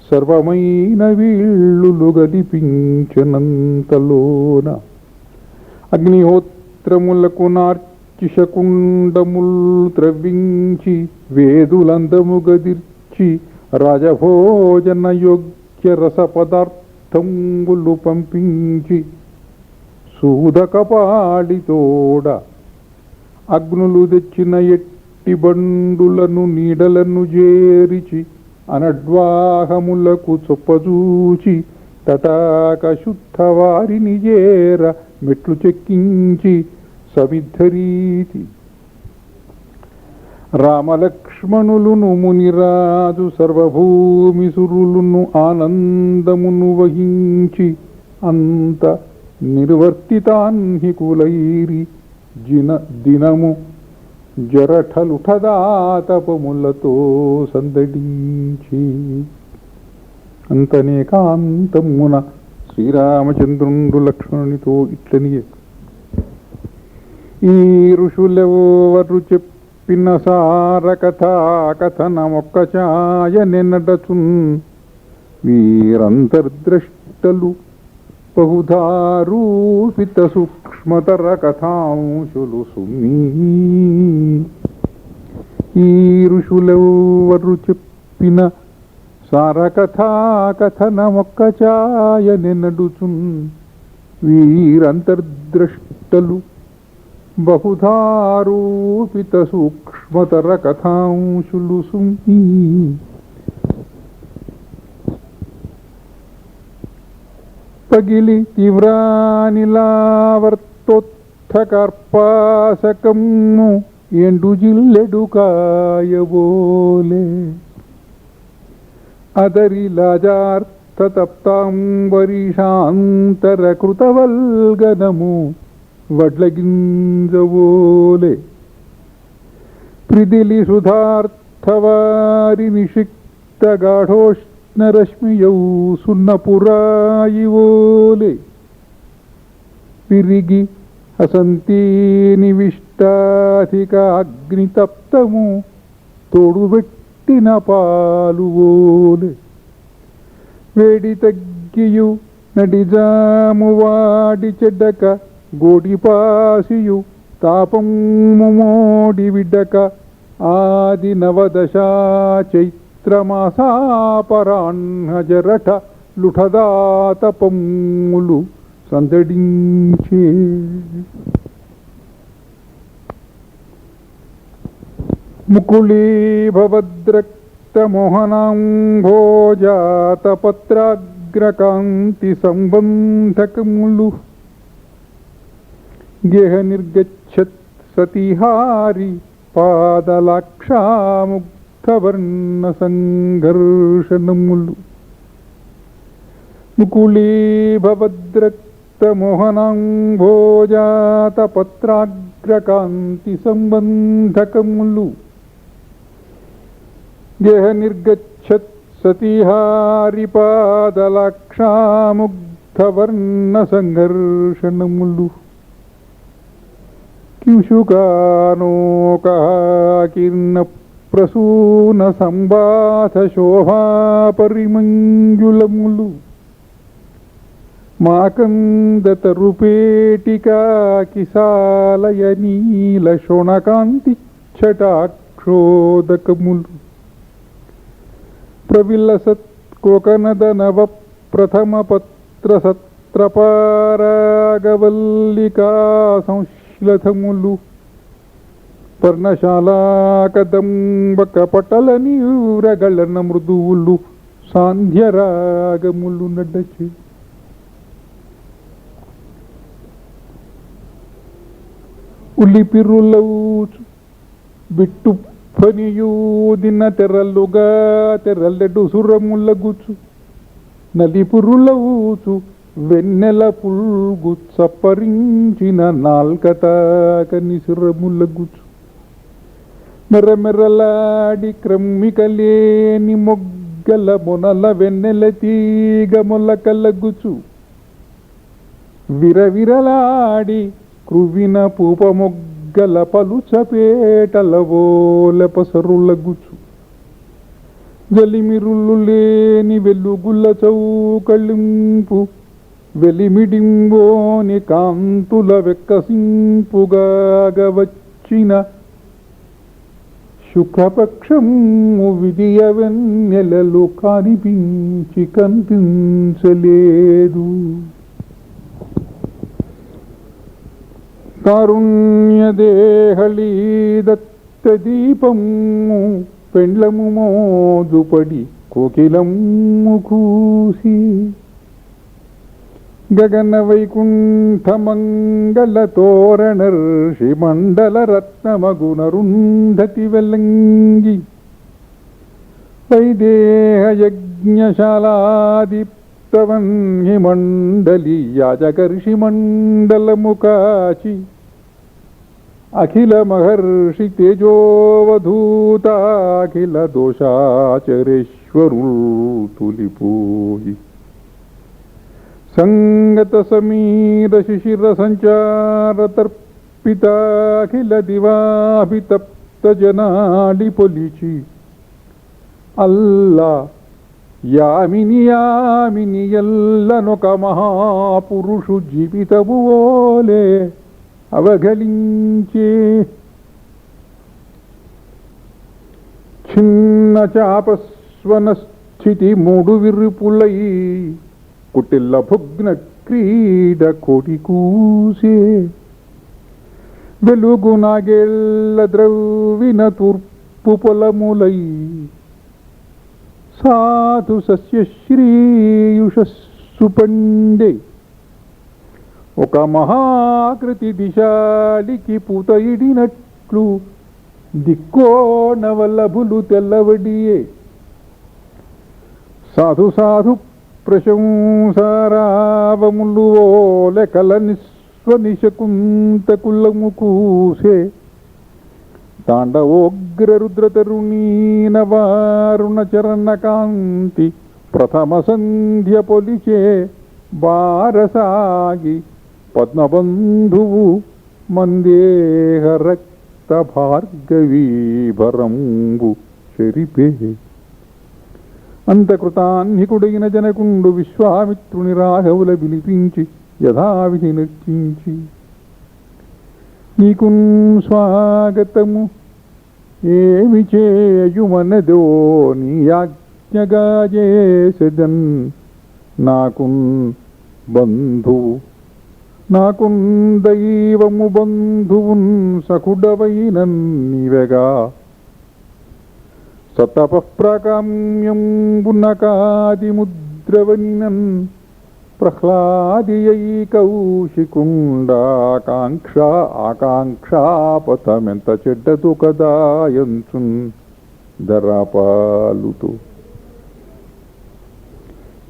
సర్వమైన వీళ్ళులు గదిపించనంతలోన అగ్నిహోత్రములకు నార్చిషకుండముల్ త్రవ్వించి వేదులందము గదిర్చి రాజభోజన యోగ్య రస పదార్థంబులు పంపించి సూదకపాడితోడ అగ్నులు తెచ్చిన ఎట్టి బండులను నీడలను చేరిచి అనడ్వాహములకు చొప్పజూచి తటాక శుద్ధ వారిని చేర మెట్లు చెక్కించి సమిద్ధరీతి రామలక్ష్మణులును మునిరాజు సర్వభూమిసురులును ఆనందమును వహించి అంత నిర్వర్తితాన్హికులైరి దినము జరఠలుఠదాతపములతో సందడించి అంతనేకాంతమున శ్రీరామచంద్రుండు లక్ష్మణునితో ఇట్లనియే ఈ ఋషులెవరు చెప్పిన సార కథనమొక్క ఛాయ నిన్నడచున్ వీరంతర్ద్రష్టలు బహుధారూపిత సూక్ష్మతర కథాంశులు సుమీ ఈ ఋషులెవరు చెప్పిన సారకథాకథనమొక్క ఛాయ నిన్నడుచున్ వీరంతర్ద్రష్టలు బహుధారూపిత సూక్ష్మతర కథాంశులు సుమీ పగిలి తీవ్రానిలావర్తోత్థకర్పాసకము ఎండు జిల్లెడు కాయబోలే అదరి లాజార్థతప్తాంబరీషాంతర కృతవల్గనము వడ్లగింజవోలే ప్రిదిలి సుధార్థవారి నిషిక్త గాఢోష్ణరశ్మియౌ సున్నపురాయివోలే పిరిగి అసంతీ నివిష్టాధిక అగ్నితప్తము తోడుబెట్టిన పాలువోలే వేడి తగ్గియు నడిజాము వాడి చెడ్డక గోడిపాసియు తాపము మోడి విడ్డక ఆది నవదశా చైత్రమాసాపరాహ్నజరఠ లుఠదాతపమ్ములు సందడించే ముకుళీ భవద్రక్తమోహనాంభోజాతపత్రాగ్రకాంతి సంబంధకములు గేహ నిర్గచ్చత్ సతిహారి పాదలాక్షాముగ్ధవర్ణ సంఘర్షణములు ముకుళీ భవద్రక్తమోహనాంభోజాతపత్రాగ్ర అగ్రకాంతి సంబంధకములు గేహ నిర్గచ్చత్ సతీహారిపాదలక్షాముగ్ధవర్ణ సంఘర్షణములు కింశుకానోకీర్ణ ప్రసూన సంబాధ శోభా పరిమంజులములు మాకందతరుపేటికా కిసాలయ నీల శోణకాంతి ఛటాక్షోదకములు ప్రవిలసత్ కోకనద నవ ప్రథమ పత్ర సత్రపారాగవల్లికా సంశ్లథములు పర్ణశాలా కదంబక పటల నీరగళన మృదువులు సాంధ్యరాగములు నడచి ఉల్లిపిరులవుచు బిట్టు పనియూదిన తెరలుగా తెరలెడు సురములగుచు నలిపురులవుచు వెన్నెల పుల్గు చప్పరించిన నాల్కతాకని సురములగుచు మెర్రమెర్రలాడి క్రమ్మికలేని మొగ్గల మొనల వెన్నెల తీగ మొలకలగుచు విరవిరలాడి క్రువిన పూప మొగ్గల పలుచపేటల ఓల పసరులగుచు జలిమిరులు లేని వెలుగుల చౌకళింపు వెలిమిడింబోని కాంతుల వెక్కసింపుగా వచ్చిన శుక్లపక్షము విధియ వెన్నెలలు కనిపించి కనిపించలేదు. కారుణ్యదేహళీ దత్త దీపము పెండ్లము మోజుపడి కోకిలము కూసి గగన వైకుంఠ మంగళ తోరణర్షి మండల రత్నమగునరుంధతి వెల్లంగి వైదేహ యజ్ఞశాలాదీప్తవన్హి మండలి యాజకర్షి మండలము కాచి అఖిల మహర్షి తేజోవధూతాఖిల దోషాచరేశ్వరుల్ సంగత సమీర శిశిర సంచార తర్పితాఖిల దివాభితప్త జనాడి పొలిచి అల్లా యామిని యామిని ఎల్లనొక మహాపురుషు జీవితము ఓలే అవగలించే చిన్న చాపస్వన స్థితి మూడు విరుపులై కుటిల్ల భుగ్న క్రీడ కోటి కూసే వెలుగు నాగేళ్ల ద్రవిన తూర్పు పొలములై సాధు సస్యశ్రీయుషస్సు పండే ఒక మహాకృతి దిశాలికి పూతయిడినట్లు దిక్కోనవల్లభులు తెల్లవడియే సాధు సాధు ప్రశంసారావములు ఓలె కల నిస్వనిశకుంతకులము కూసే తాండవోగ్ర రుద్రతరుణీన వారుణ చరణ కాంతి ప్రథమ సంధ్య పొలిచే బారసాగి పద్మబంధువు మందేహ రక్త భార్గవీభరంబు చెరిపే అంతకృతాన్నికుడైన జనకుండు విశ్వామిత్రుని రాఘవుల విలిపించి యథావిధి నర్చించి నీకున్ స్వాగతము ఏమి చేయుమనదో నీ ఆజ్ఞగా చేసెదన్ నాకున్ బంధువు నాకున్ దైవము బంధువున్ సఖుడవైనన్ నీవెగా సతపఃప్రాకామ్యంబునకాది ముద్రవనినన్ ప్రహ్లాదియై కౌశికుండాకాంక్ష ఆకాంక్షాపథమెంత చెడ్డదు కదాయంచున్ ధరాపాలుతో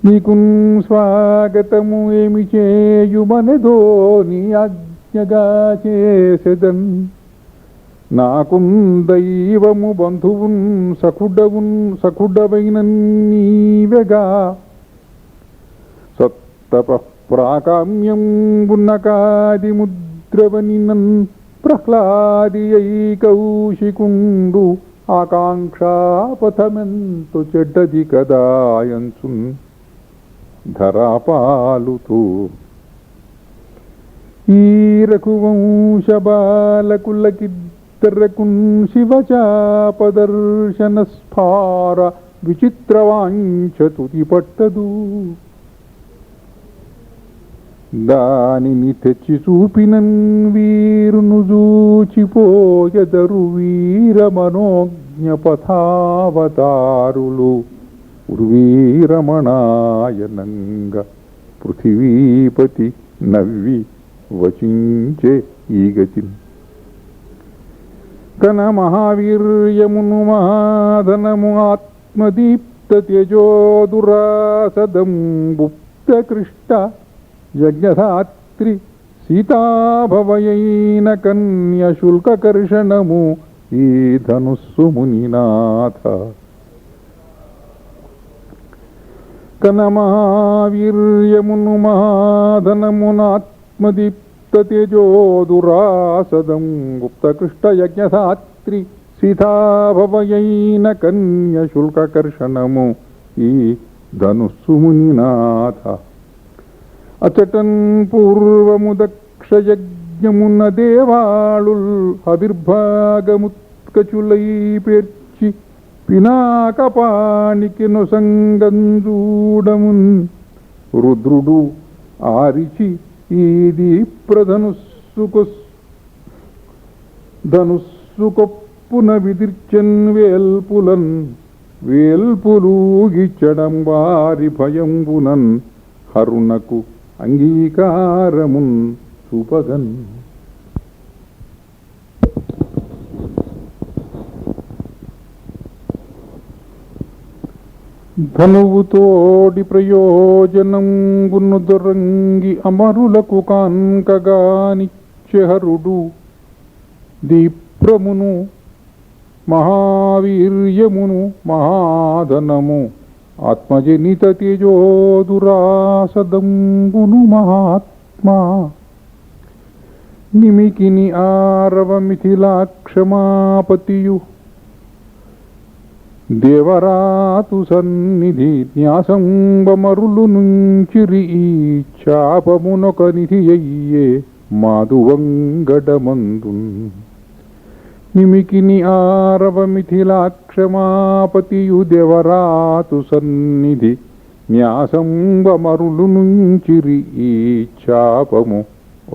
నీకున్ స్వాగతము ఏమి చేయుమనదో నీ ప్రతిజ్ఞగా చేసెదన్. నాకున్ దైవము బంధువున్ సఖుడవైన నీవెగా సత్తప ప్రాకామ్యం గున్నకాది ముద్రవనినన్ ప్రహ్లాదియై కౌశికుండు ఆకాంక్షాపథమెంతు చెడ్డది కదాయంచున్ ధరాపాలుతూ. ఈ రఘువంశ బాలకులకిద్దరకున్ శివచాపదర్శన స్ఫార విచిత్రవాంఛ తుది పట్టదు. దానిని తెచ్చి చూపినన్ వీరును జూచిపోయెదరు వీర మనోజ్ఞ పథావతారులు ఉర్వీరమణాయనంగ పృథివీపతి నవ్వి వచించే ఈ గతిని. కన మహావీర్యమును మహాధనము ఆత్మదీప్త తేజోదురాసదం గుప్తకృష్ట యజ్ఞధాత్రి సీతాభవయైన కన్య శుల్కకర్షణము ఈ ధనుస్సు మునినాథ. కన మహావీర్యమును మహాధనమునాత్మదీప్త తేజోదురాసదం గుప్తకృష్ట యజ్ఞధాత్రి సీతాభవయైన కన్య శుల్కకర్షణము ఈ ధనుస్సు మునినాథ. అచటన్ పూర్వము దక్షయజ్ఞమున దేవాళుల్ ఆవిర్భాగముత్కచులై పేర్చి పినాకపానికి నొసంగంజూడమున్ రుద్రుడు ఆరిచి ఈది ధనుస్సుకొప్పున విదిర్చన్ వేల్పులూగిచ్చడం వారి భయంబునన్ హరునకు అంగీకారమున్ చూపగన్. ధనువుతోడి ప్రయోజనంబును దొరంగి అమరులకు కాన్కగానిచ్చె హరుడు దీప్రమును మహావీర్యమును మహాధనము ఆత్మజనిత తేజోదురాసదంబును మహాత్మా. నిమికిని ఆరవ మిథిలాక్షమాపతియు దేవరాతు సన్నిధి న్యాసంబమరులు నుంచిరి ఈ చాపమునొక నిధి అయ్యే మాధువంగడమందున్. నిమికిని ఆరవ మిథిలాక్షమాపతియు దేవరాతు సన్నిధి న్యాసంబమరులు నుంచిరి ఈ చాపము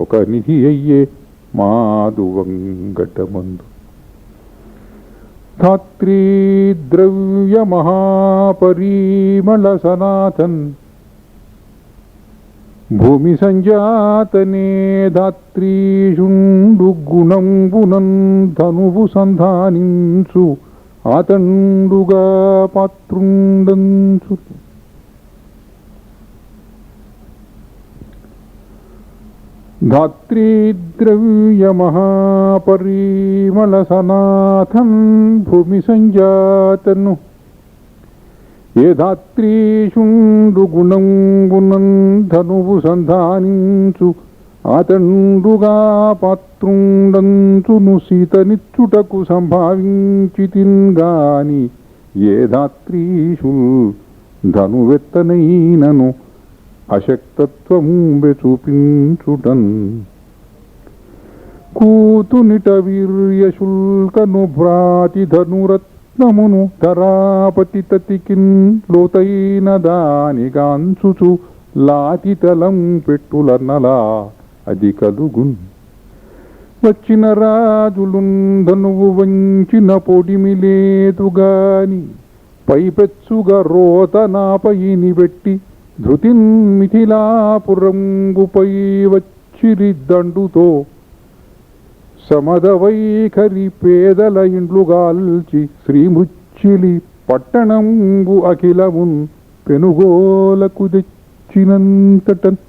ఒక నిధి అయ్యే మాధువంగటమందు. ధాత్రీ ద్రవ్య మహాపరిమళ సనాతన్ భూమి సంజాతనే ధాత్రీషుండు గుణంబునన్ ధనువు సంధానించు ఆతండుగా పాత్రుండంచు. ధాత్రీ ద్రవ్య మహాపరిమళ సనాథన్ భూమి సంజాతను ఏ ధాత్రీషుండు గుణంబునన్ ధనువు సంధానించు ఆతండుగా పాత్రుండంచును. సీతనిచ్చుటకు సంభావించితిన్గాని ఏ ధాత్రీషుల్ ధనువెత్తనైనను అశక్తత్వము చూపించుటన్. కూతునిట వీర్యశుల్కను భ్రాతి ధనురత్నమును ధరాపతి తతికిన్ లోతైన దానిగాంచుచు లాతితలం పెట్టులన్నలా అది కలుగున్. వచ్చిన రాజులున్ ధనువు వంచిన పొడిమి లేదుగాని పైపెచ్చుగా రోతనాపయిని పెట్టి ధృతిన్ మిథిలాపురంగుపై వచ్చిరి దండుతో. సమదవైఖరి పేదల ఇండ్లుగాల్చి శ్రీమృచ్చిలి పట్టణంబు అఖిలమున్ పెనుగోలకు తెచ్చినంతటన్.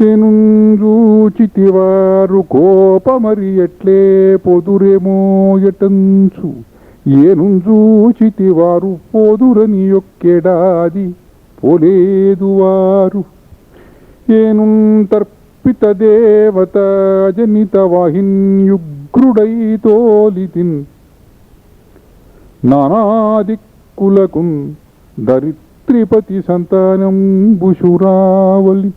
ఏనుంజూచితివారు కోపమరి ఎట్లే పొదురేమో ఎటంచు ఏనుంజూచితివారు పోదురని యొక్కెడాది పోలేదు వారు ఏనుంతర్పిత దేవత జనిత వాహిన్యుగ్రుడై తోలితిన్ నానాదిక్కులకున్ దరిత్రిపతి సంతానంబుశురావలి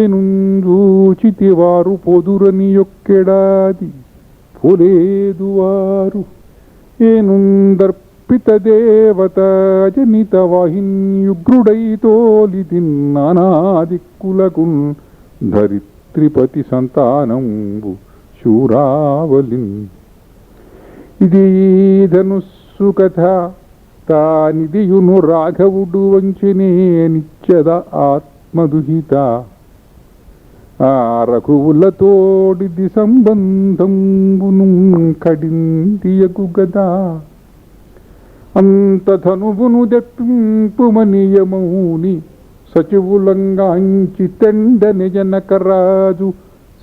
ఏనుంజూచితివారు పొదురని యొక్కెడాది పోలేదు వారు ఏనుందర్పిత దేవత జనిత వాహిన్యుగ్రుడై తోలితిన్ నానాదిక్కులకున్ ధరిత్రిపతి సంతానంబు శూరావలిన్. ఇది ధనుస్సు కథ తానిదియును రాఘవుడు వంచనే నిత్యద ఆత్మదుహిత ఆ రఘువులతోడిది సంబంధంబును కడిందియగు గదా అంత ధనువును దెప్పింపుమనియమౌని సచివులంగాంచి తెండని జనకరాజు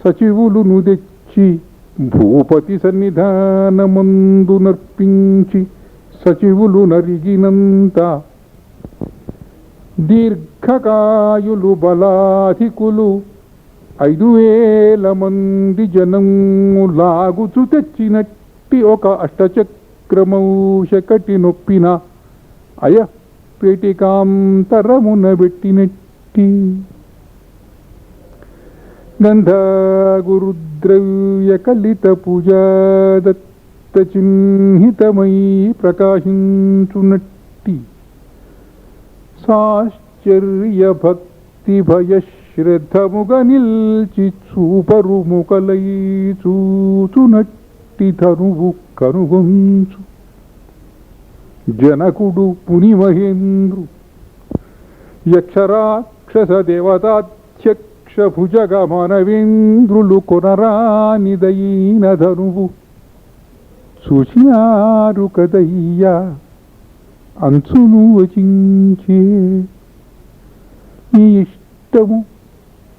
సచివులును తెచ్చి భూపతి సన్నిధానమందు నర్పించి సచివులు నరిగినంత దీర్ఘకాయులు బలాధికులు 5,000 మంది జనము లాగుచు తెచ్చినట్టి ఒక అష్టచక్రమౌషకటి నొప్పిన అయ పేటికాంతరమున పెట్టినట్టి గంధాగురుద్రవ్య కలిత పూజాదత్త చిహ్నితమై ప్రకాశించునట్టి సాశ్చర్య భక్తి భయశ్రద్ధముగ నిల్చి చూపరుముకలై చూచునట్టి ధనువు కనుగొంచు జనకుడు పునిమహేంద్రు యక్షరాక్షస దేవతాధ్యక్ష భుజగ మానవేంద్రులు కొనరానిదైన ధనువు చూచినారు కదయ్యా అంచును వచించే ఈ ఇష్టము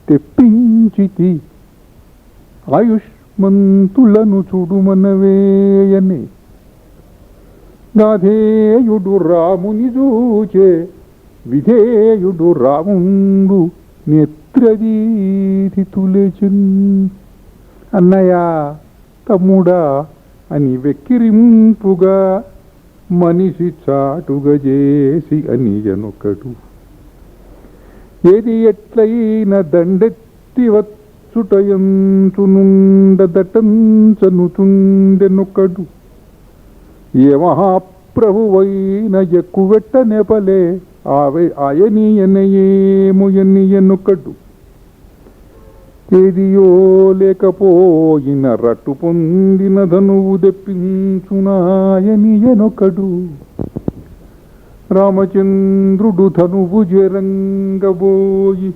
తెప్పించితి ఆయుష్మంతులను చూడుమనవేయనే గాధేయుడు రాముని చూచే విధేయుడు రాముండు నేత్రదీతి తులెచున్. అన్నయ్య తమ్ముడా అని వెక్కిరింపుగా మనిషి చాటుగా చేసి అని ఎనొకడు ఏది ఎట్లయిన దండెత్తి వచ్చుటయంచునుండదటంచనుచుండెనొకడు ఏ మహాప్రభువైన ఎక్కువెట్ట నెపలే ఆయనీయనయేము ఎన్నొకడు ఏదియో లేకపోయిన రట్టు పొందిన ధనువు తెప్పించునాయనియనొకడు రామచంద్రుడు ధనువు జరంగబోయి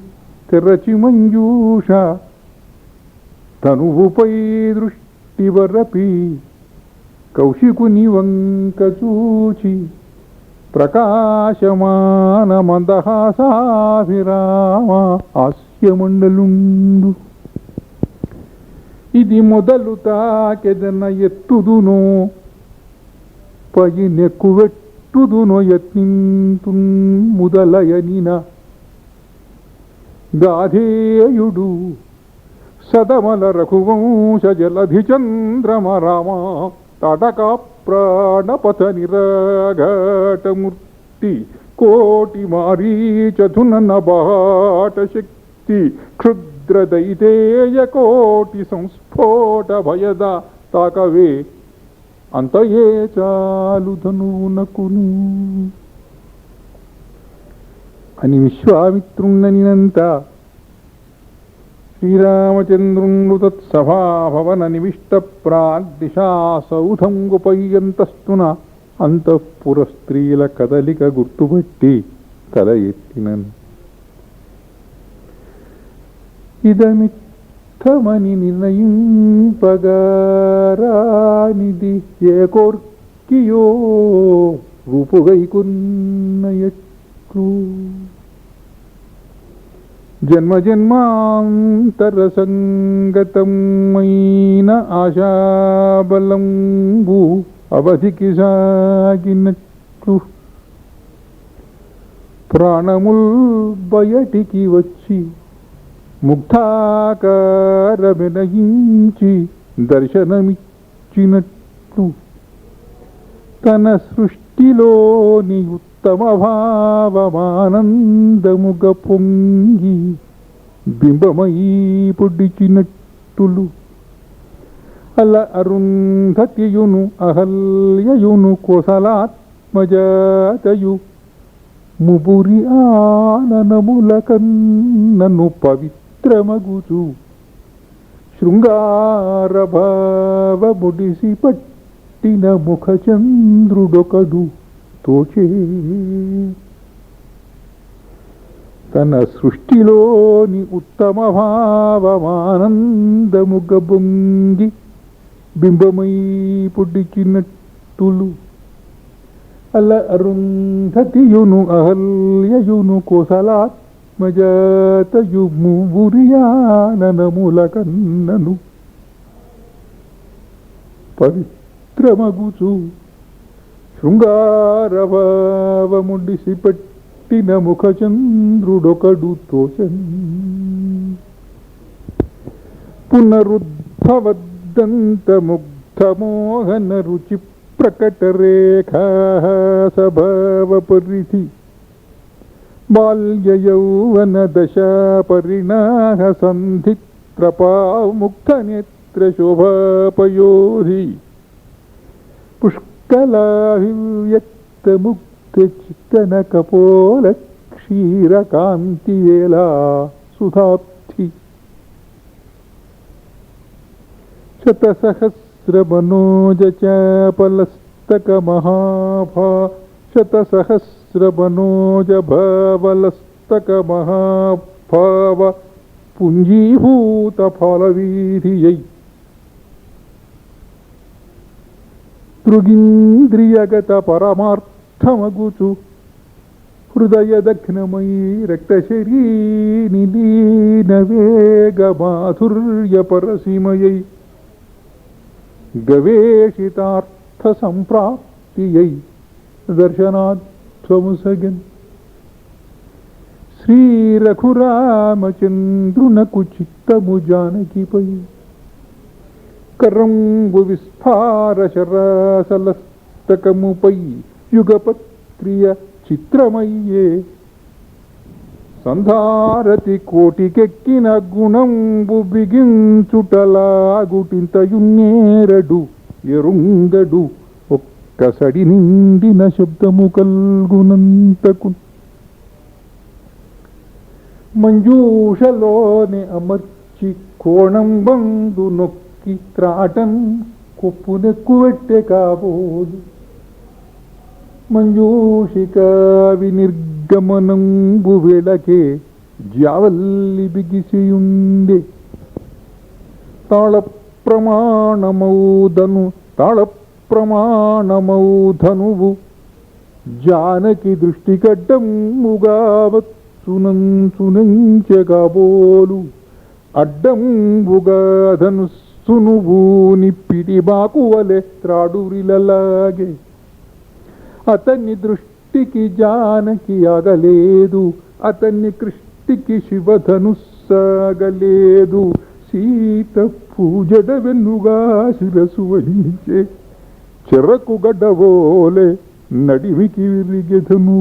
తెరచి మంజూష ధనువుపై దృష్టి వరపి కౌశికుని వంక చూచి ప్రకాశమాన మందహాసాభిరామ హాస్యమండలుండు ఇది మొదలు తాకెదన ఎత్తుదునో పైనెక్కువెట్టుదునో యత్నింతు ముదలయనిన గాధేయుడు సదమల రఘువంశ జలధి చంద్రమ రామ తటక ప్రాణపథ నిరాఘాటమూర్తి కోటి మారీచధున బాట శక్తి క్షుద్రదైతేయ కోటి సంస్ఫోట భయద తాకవే అంతయే చాలు ధనువునకును అని విశ్వామిత్రుండనినంత శ్రీరామచంద్రుండు తత్సభాభవన నివిష్ట ప్రాగ్దిశా సౌధంగుపయ్యంతస్తున అంతఃపుర స్త్రీల కదలిక గుర్తుపట్టి తల ఎత్తినను ఇదమిత్తమని నిర్ణయింపగారానిది ఏ కోర్కియో రూపుగైకున్నయట్లు జన్మజన్మాంతర సంగతమైన ఆశాబలంబు అవధికి సాగినట్లు ప్రాణముల్ బయటికి వచ్చి ముక్తాకారమినయించి దర్శనమిచ్చినట్లు తన సృష్టిలోని ఉత్తమ భావమానందముగ పొంగి బింబమయీ పొడిచినట్టులు అల అరుంధతియును అహల్యయును కోసలాత్మజాతయు ముబురి ఆననముల కన్నను పవిత్రమగుచు శృంగారభావ ముడిసి పట్టిన ముఖచంద్రుడొకడు తోచే తన సృష్టిలోని ఉత్తమ భావమానందముగ బొంగి బింబమై పొడిచినట్టులు అల అరుంధతియును అహల్యయును కోసలాత్మజాతయు ముబురియాననముల కన్నను పవిత్రమగుచు శృంగారభావముడిసి పట్టిన ముఖచంద్రుడొకడు తోచన్ పునరుద్భవద్దంత ముగ్ధమోహన రుచి ప్రకటరేఖా స్వభావ పరిధి బాల్యయౌవన దశా పరిణాహ సంధిత్రపాముక్త నేత్ర శోభాపయోధి పుష్కలాభివ్యక్త ముక్త చిత్తన కపోల క్షీరకాంతియేలా సుధాప్తి శతసహస్రమనోజచాపలస్తక మహాభా శతసహస్రమనోజభావలస్తక మహాభావ పుంజీభూత ఫలవీధియై తృగింద్రియగత పరమార్థమగుచు హృదయ దగ్నమయీ రక్తశరీని లీనవేగ మాధుర్య పరసీమయై గవేషితార్థ సంప్రాప్తియై దర్శనాత్వముసగన్ శ్రీ రఘురామచంద్రునకు చిత్తము జానకిపై కరంబు విస్ఫార శరాసలస్తకముపై యుగపత్రియ చిత్రమయ్యే సంధారతి కోటికెక్కిన గుణంబు బిగించుటలాగుటింతయున్నేరడు ఎరుంగడు ఒక్కసడి నిండిన శబ్దము కల్గునంతకు మంజూషలోని అమర్చి కోణం బందు నొక్కి త్రాటం కొప్పునెక్కువెట్టె కాబోదు మంజూషిక వినిర్గమనంబు వెళకే జావల్లి బిగిసియుండే తాళ ప్రమాణమౌధనువు జానకి దృష్టికడ్డముగా సునంచునంచెగాబోలు అడ్డంబుగా ధనుస్సునువు నిప్పిటి బాకువలె త్రాడురిలలాగే అతన్ని దృష్టికి జానకి ఆగలేదు అతన్ని కృష్టికి శివధనుస్సాగలేదు సీత పూజడ వెన్నుగా శిరసు వహించే చెరకు గడ్డవోలే నడివికి విరిగెదను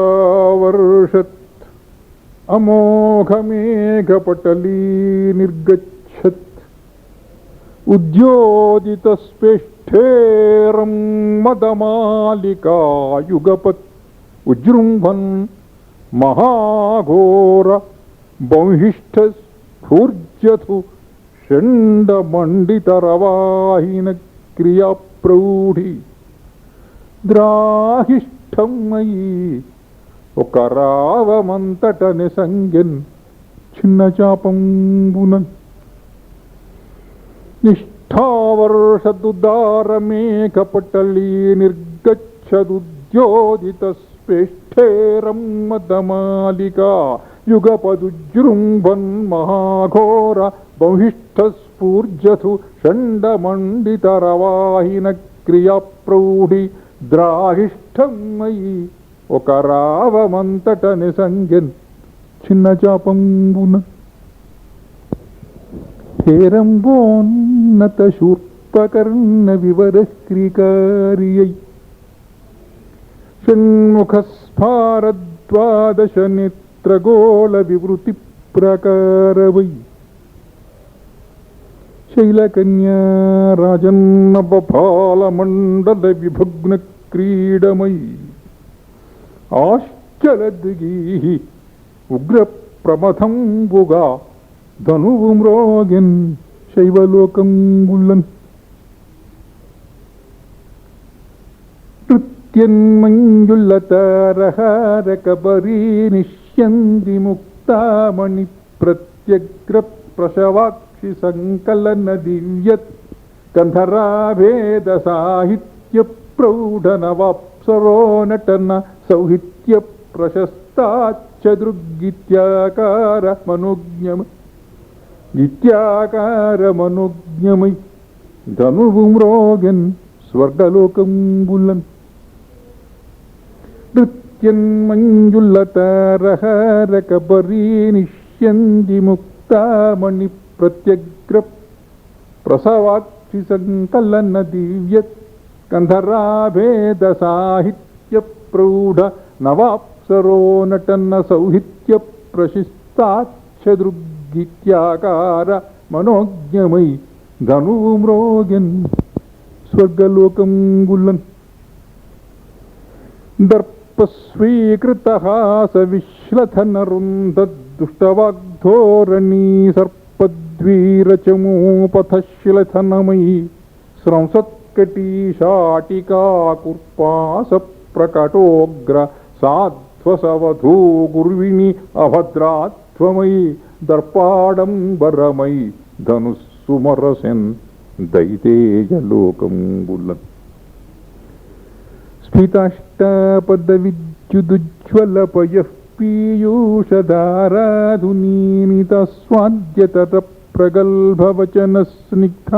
నిష్ఠావర్షత్ అమోఘమేఘపటలీ నిర్గచ్చత్ ఉద్యోజితస్పేష్ఠేరం మదమాలికాయుగపత్ ఉజృంభన్ మహాఘోర బౌహిష్ఠస్ఫూర్జతు షండమండితరవాహిన క్రియాప్రౌఢి ద్రాహిష్టమయీ ఒక రావమంతటని సంజ్ఞన్ చిన్న చాపంబునన్ నిష్ఠావర్షదుదారమేఘపటలీ నిర్గచ్చదుద్యోజితస్పేష్ఠ వసిష్ఠేరమ్మదమాలికా యుగపదుజృంభన్ మహాఘోర బహిష్ఠస్ఫూర్జసు షండమండితరవాహిన క్రియాప్రౌఢి ద్రాహిష్టమయి ఒక రావమంతట నిసంగెన్ చిన్న చాపంబున హేరంబోన్నత శూర్పకర్ణ వివరశ్రీకారియై షణ్ముఖస్ఫారద్వాదశ నేత్రగోళ వివృతి ప్రకారవై శైలకన్యా రాజన్నభాలమండల విభగ్న క్రీడమై ఆశ్చలద్గీ ఉగ్ర ప్రమథంబుగా ధనువు మ్రోగెన్ శైవలోకంబులన్ నృత్యన్మంజుల్లతారహారకబరీ నిష్యంది ముక్తామణి ప్రత్యగ్ర ప్రసవాక్షి సంకలన దివ్యత్ గంధరాభేద సాహిత్య ప్రౌఢనవాప్సరో నటన సౌహిత్య ప్రశస్తాచ్చదృగ్గిత్యాకార మనోజ్ఞమై ధనువు మ్రోగెన్ స్వర్గలోకంబులన్ నృత్యన్మంజుల్లతారహారకబరీ నిష్యంది ముక్తామణి ప్రత్యగ్ర ప్రసవాక్షి సంకలన దివ్యత్ గంధరాభేద సాహిత్య ప్రౌఢ నవాప్సరో నటన సౌహిత్య ప్రశిస్తాచ్చదృగ్గిత్యాకార మనోజ్ఞమై ధనువు మ్రోగెన్ స్వర్గలోకంబులన్ దర్పస్వీకృతహాస విశ్లథనరుంధదుష్టవాగ్ధోరణీ సర్పద్వీరచమూపథశ్లథనమయీ స్రంసత్కటీశాటికాకుర్పాస ప్రకటోగ్ర సాధ్వసవధూ గుర్విణి అభద్రాత్వమయీ దర్పాడంబరమై ధనుస్సుమరసెన్ దైతేజలోకంబులన్ స్ఫితాష్టాపద విద్యుదుజ్వలపయః పీయూషధారాధునీనిత స్వాద్యతర ప్రగల్భవచన స్నిగ్ధ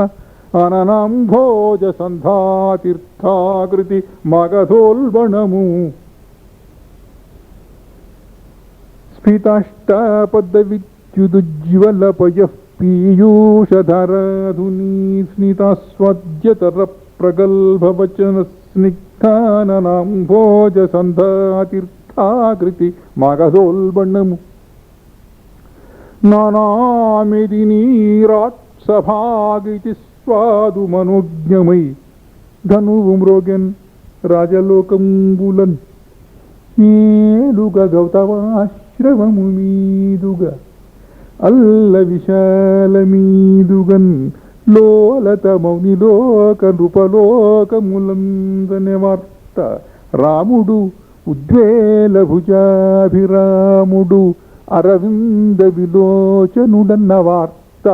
అననాంభోజ సంధాతీర్థాకృతి మగధోల్బణము స్ఫితాష్టాపద విద్యుదుజ్వలపయః పీయూషధారాధునీ స్నిత స్వాద్యతర ప్రగల్భవచన స్నిగ్ధాననాంభోజ సంధాతీర్థాకృతి మగధోల్బణము నానామిదినీరాత్సభాగితి స్వాదు మనోజ్ఞమై ధనువు మ్రోగెన్ రాజలోకంబులన్ ఏలుగ గౌతమాశ్రమము మీదుగా అల్ల విశాల మీదుగన్ లోలత మౌనిలోక నృపలోకములందనే వార్త రాముడు ఉద్వేల భుజాభిరాముడు అరవింద విలోచనుడన్న వార్త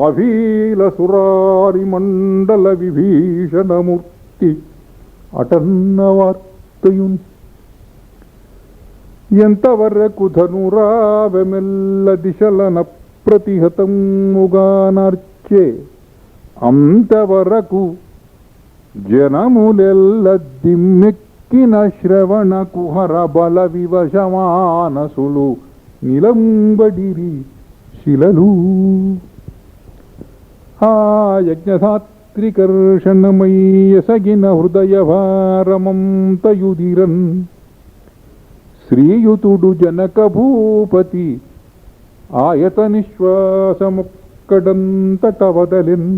అభీల సురారి మండల విభీషణమూర్తి అటన్న వార్తయున్ ఎంతవరకు ధనురావెమెల్ల దిశలన ప్రతిహతముగానార్చే అంతవరకు జనములెల్ల దిమ్మెక్కిన శ్రవణ కుహర బల వివశమానసులు నిలంబడిరి శిలలు ఆ యజ్ఞధాత్రికర్షణమయ్యసగిన హృదయ భారమంతయుదిరన్ శ్రీయుతుడు జనక భూపతి ఆయత నిశ్వాసముక్కడంతట వదలెన్